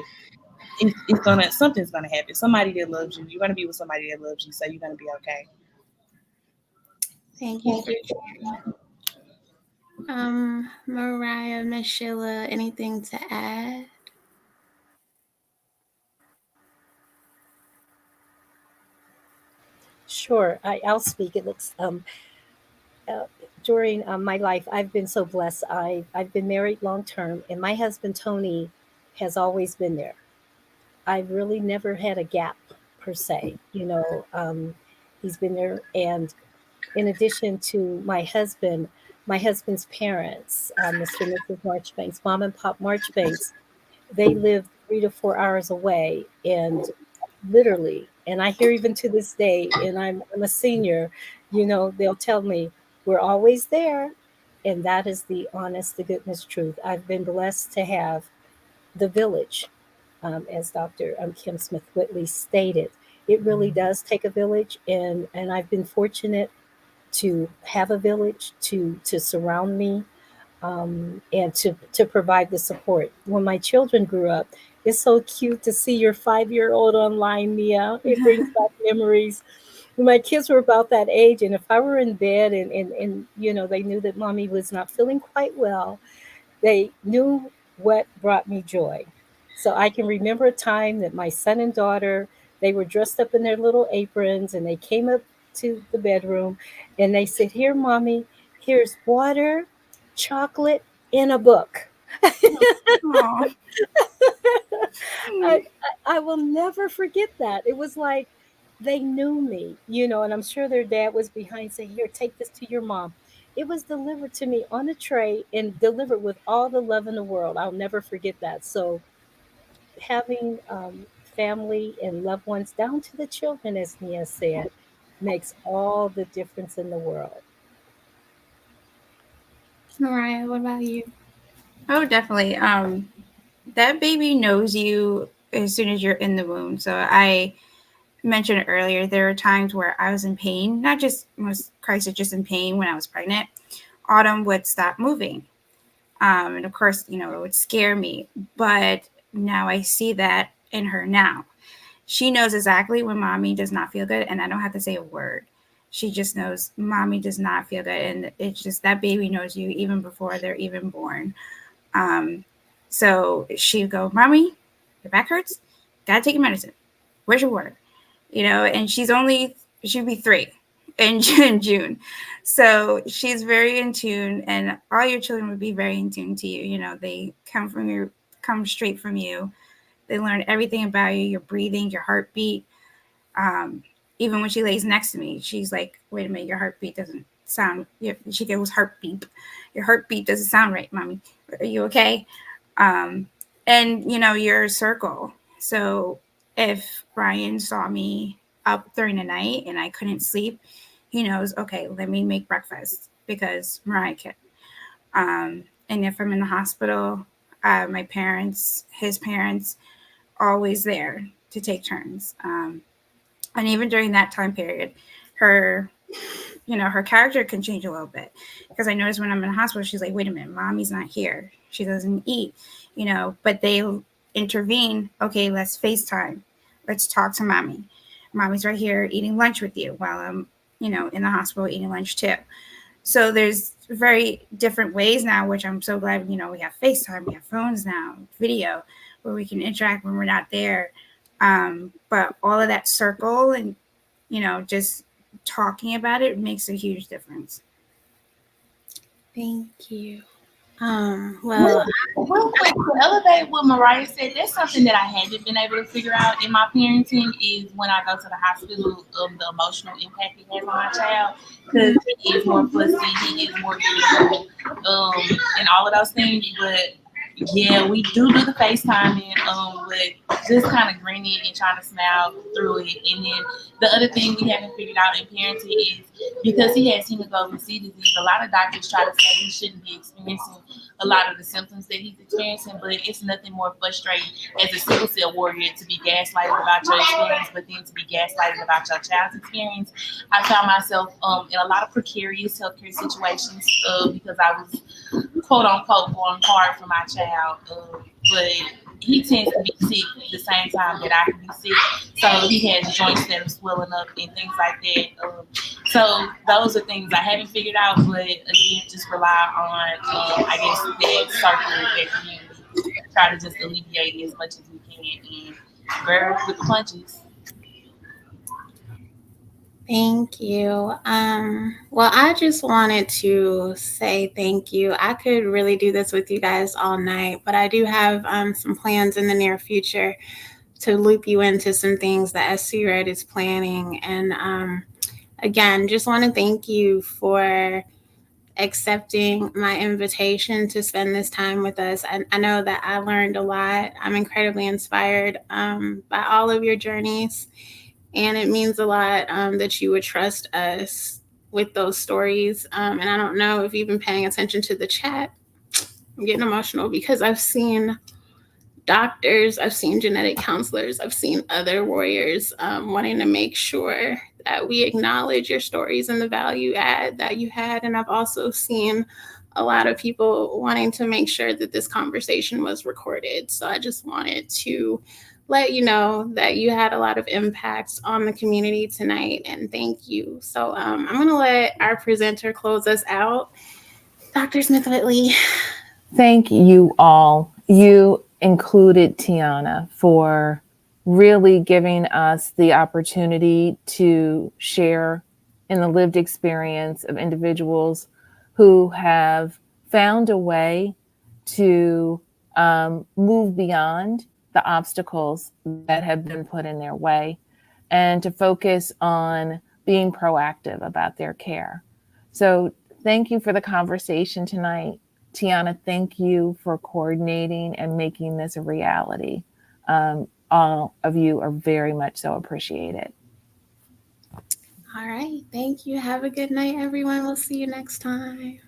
it's gonna something's gonna happen. Somebody that loves you, you're gonna be with somebody that loves you, so you're gonna be okay. Thank you for sharing. Mariah, Miss Sheila, anything to add? Sure, I'll speak. It looks uh, during my life, I've been so blessed. I've been married long term, and my husband Tony has always been there. I've really never had a gap per se. He's been there, and in addition to my husband's parents, Mr. and Mrs. Marchbanks, Mom and Pop Marchbanks, they lived 3 to 4 hours away, and literally, and I hear even to this day, and I'm a senior, they'll tell me we're always there, and that is the honest, the goodness truth. I've been blessed to have the village, as Dr. Kim Smith-Whitley stated. It really does take a village, and I've been fortunate to have a village to surround me, and to provide the support. When my children grew up, it's so cute to see your 5-year-old online, Mia. It brings back memories. When my kids were about that age, and if I were in bed and they knew that mommy was not feeling quite well, they knew what brought me joy. So I can remember a time that my son and daughter, they were dressed up in their little aprons and they came up to the bedroom and they said, "Here, mommy, here's water, chocolate, and a book." Aw. I, I will never forget that. It was like they knew me, and I'm sure their dad was behind saying, "Here, take this to your mom." It was delivered to me on a tray and delivered with all the love in the world. I'll never forget that. So having family and loved ones, down to the children, as Nia said, makes all the difference in the world. Mariah, what about you? Oh, definitely. That baby knows you as soon as you're in the womb. So I mentioned earlier, there are times where I was in pain, not just was crisis, just in pain when I was pregnant. Autumn would stop moving. And of course, it would scare me. But now I see that in her now. She knows exactly when mommy does not feel good, and I don't have to say a word. She just knows mommy does not feel good, and it's just that baby knows you even before they're even born. So she'd go, mommy, your back hurts? Gotta take your medicine. Where's your water? And she'd be 3 in June. So she's very in tune, and all your children would be very in tune to you. They come straight from you. They learn everything about you, your breathing, your heartbeat. Even when she lays next to me, she's like, wait a minute, your heartbeat doesn't sound, she goes heartbeat. Your heartbeat doesn't sound right, mommy. Are you okay? And your circle. So if Brian saw me up during the night and I couldn't sleep, he knows, okay, let me make breakfast because Mariah can. And if I'm in the hospital, my parents, his parents, always there to take turns. And even during that time period, her character can change a little bit, because I noticed when I'm in the hospital, she's like, wait a minute, mommy's not here. She doesn't eat, but they intervene. Okay, let's FaceTime. Let's talk to mommy. Mommy's right here eating lunch with you while I'm, in the hospital eating lunch too. So there's very different ways now, which I'm so glad, we have FaceTime, we have phones now, video, where we can interact when we're not there. But all of that circle and, just talking about it makes a huge difference. Thank you. Well, Real quick, to elevate what Mariah said, that's something that I haven't been able to figure out in my parenting is when I go to the hospital, the emotional impact it has on my child, because he is more fussy, he is more irritable, and all of those things. But yeah, we do the FaceTiming, but just kind of grinning and trying to smile through it. And then the other thing we haven't figured out in parenting is because he has hemoglobin C disease, a lot of doctors try to say he shouldn't be experiencing a lot of the symptoms that he's experiencing, but it's nothing more frustrating as a sickle cell warrior to be gaslighted about your experience, but then to be gaslighted about your child's experience. I found myself in a lot of precarious healthcare situations because I was quote unquote going hard for my child, but he tends to be sick at the same time that I can be sick. So he has joints that are swelling up and things like that. So those are things I haven't figured out, but again, just rely on, I guess, that circle, that community. Try to just alleviate it as much as we can and bear with the punches. thank you. Well, I just wanted to say thank you. I could really do this with you guys all night, but I do have some plans in the near future to loop you into some things that SC Red is planning. And again, just want to thank you for accepting my invitation to spend this time with us. I know that I learned a lot. I'm incredibly inspired by all of your journeys. And it means a lot that you would trust us with those stories. And I don't know if you've been paying attention to the chat. I'm getting emotional because I've seen doctors, I've seen genetic counselors, I've seen other warriors wanting to make sure that we acknowledge your stories and the value add that you had. And I've also seen a lot of people wanting to make sure that this conversation was recorded. So I just wanted to let you know that you had a lot of impacts on the community tonight, and thank you. So I'm going to let our presenter close us out. Dr. Smith-Whitley. Thank you all. You included Tiana for really giving us the opportunity to share in the lived experience of individuals who have found a way to move beyond the obstacles that have been put in their way and to focus on being proactive about their care. So thank you for the conversation tonight. Tiana, thank you for coordinating and making this a reality. All of you are very much so appreciated. All right. Thank you. Have a good night, everyone. We'll see you next time.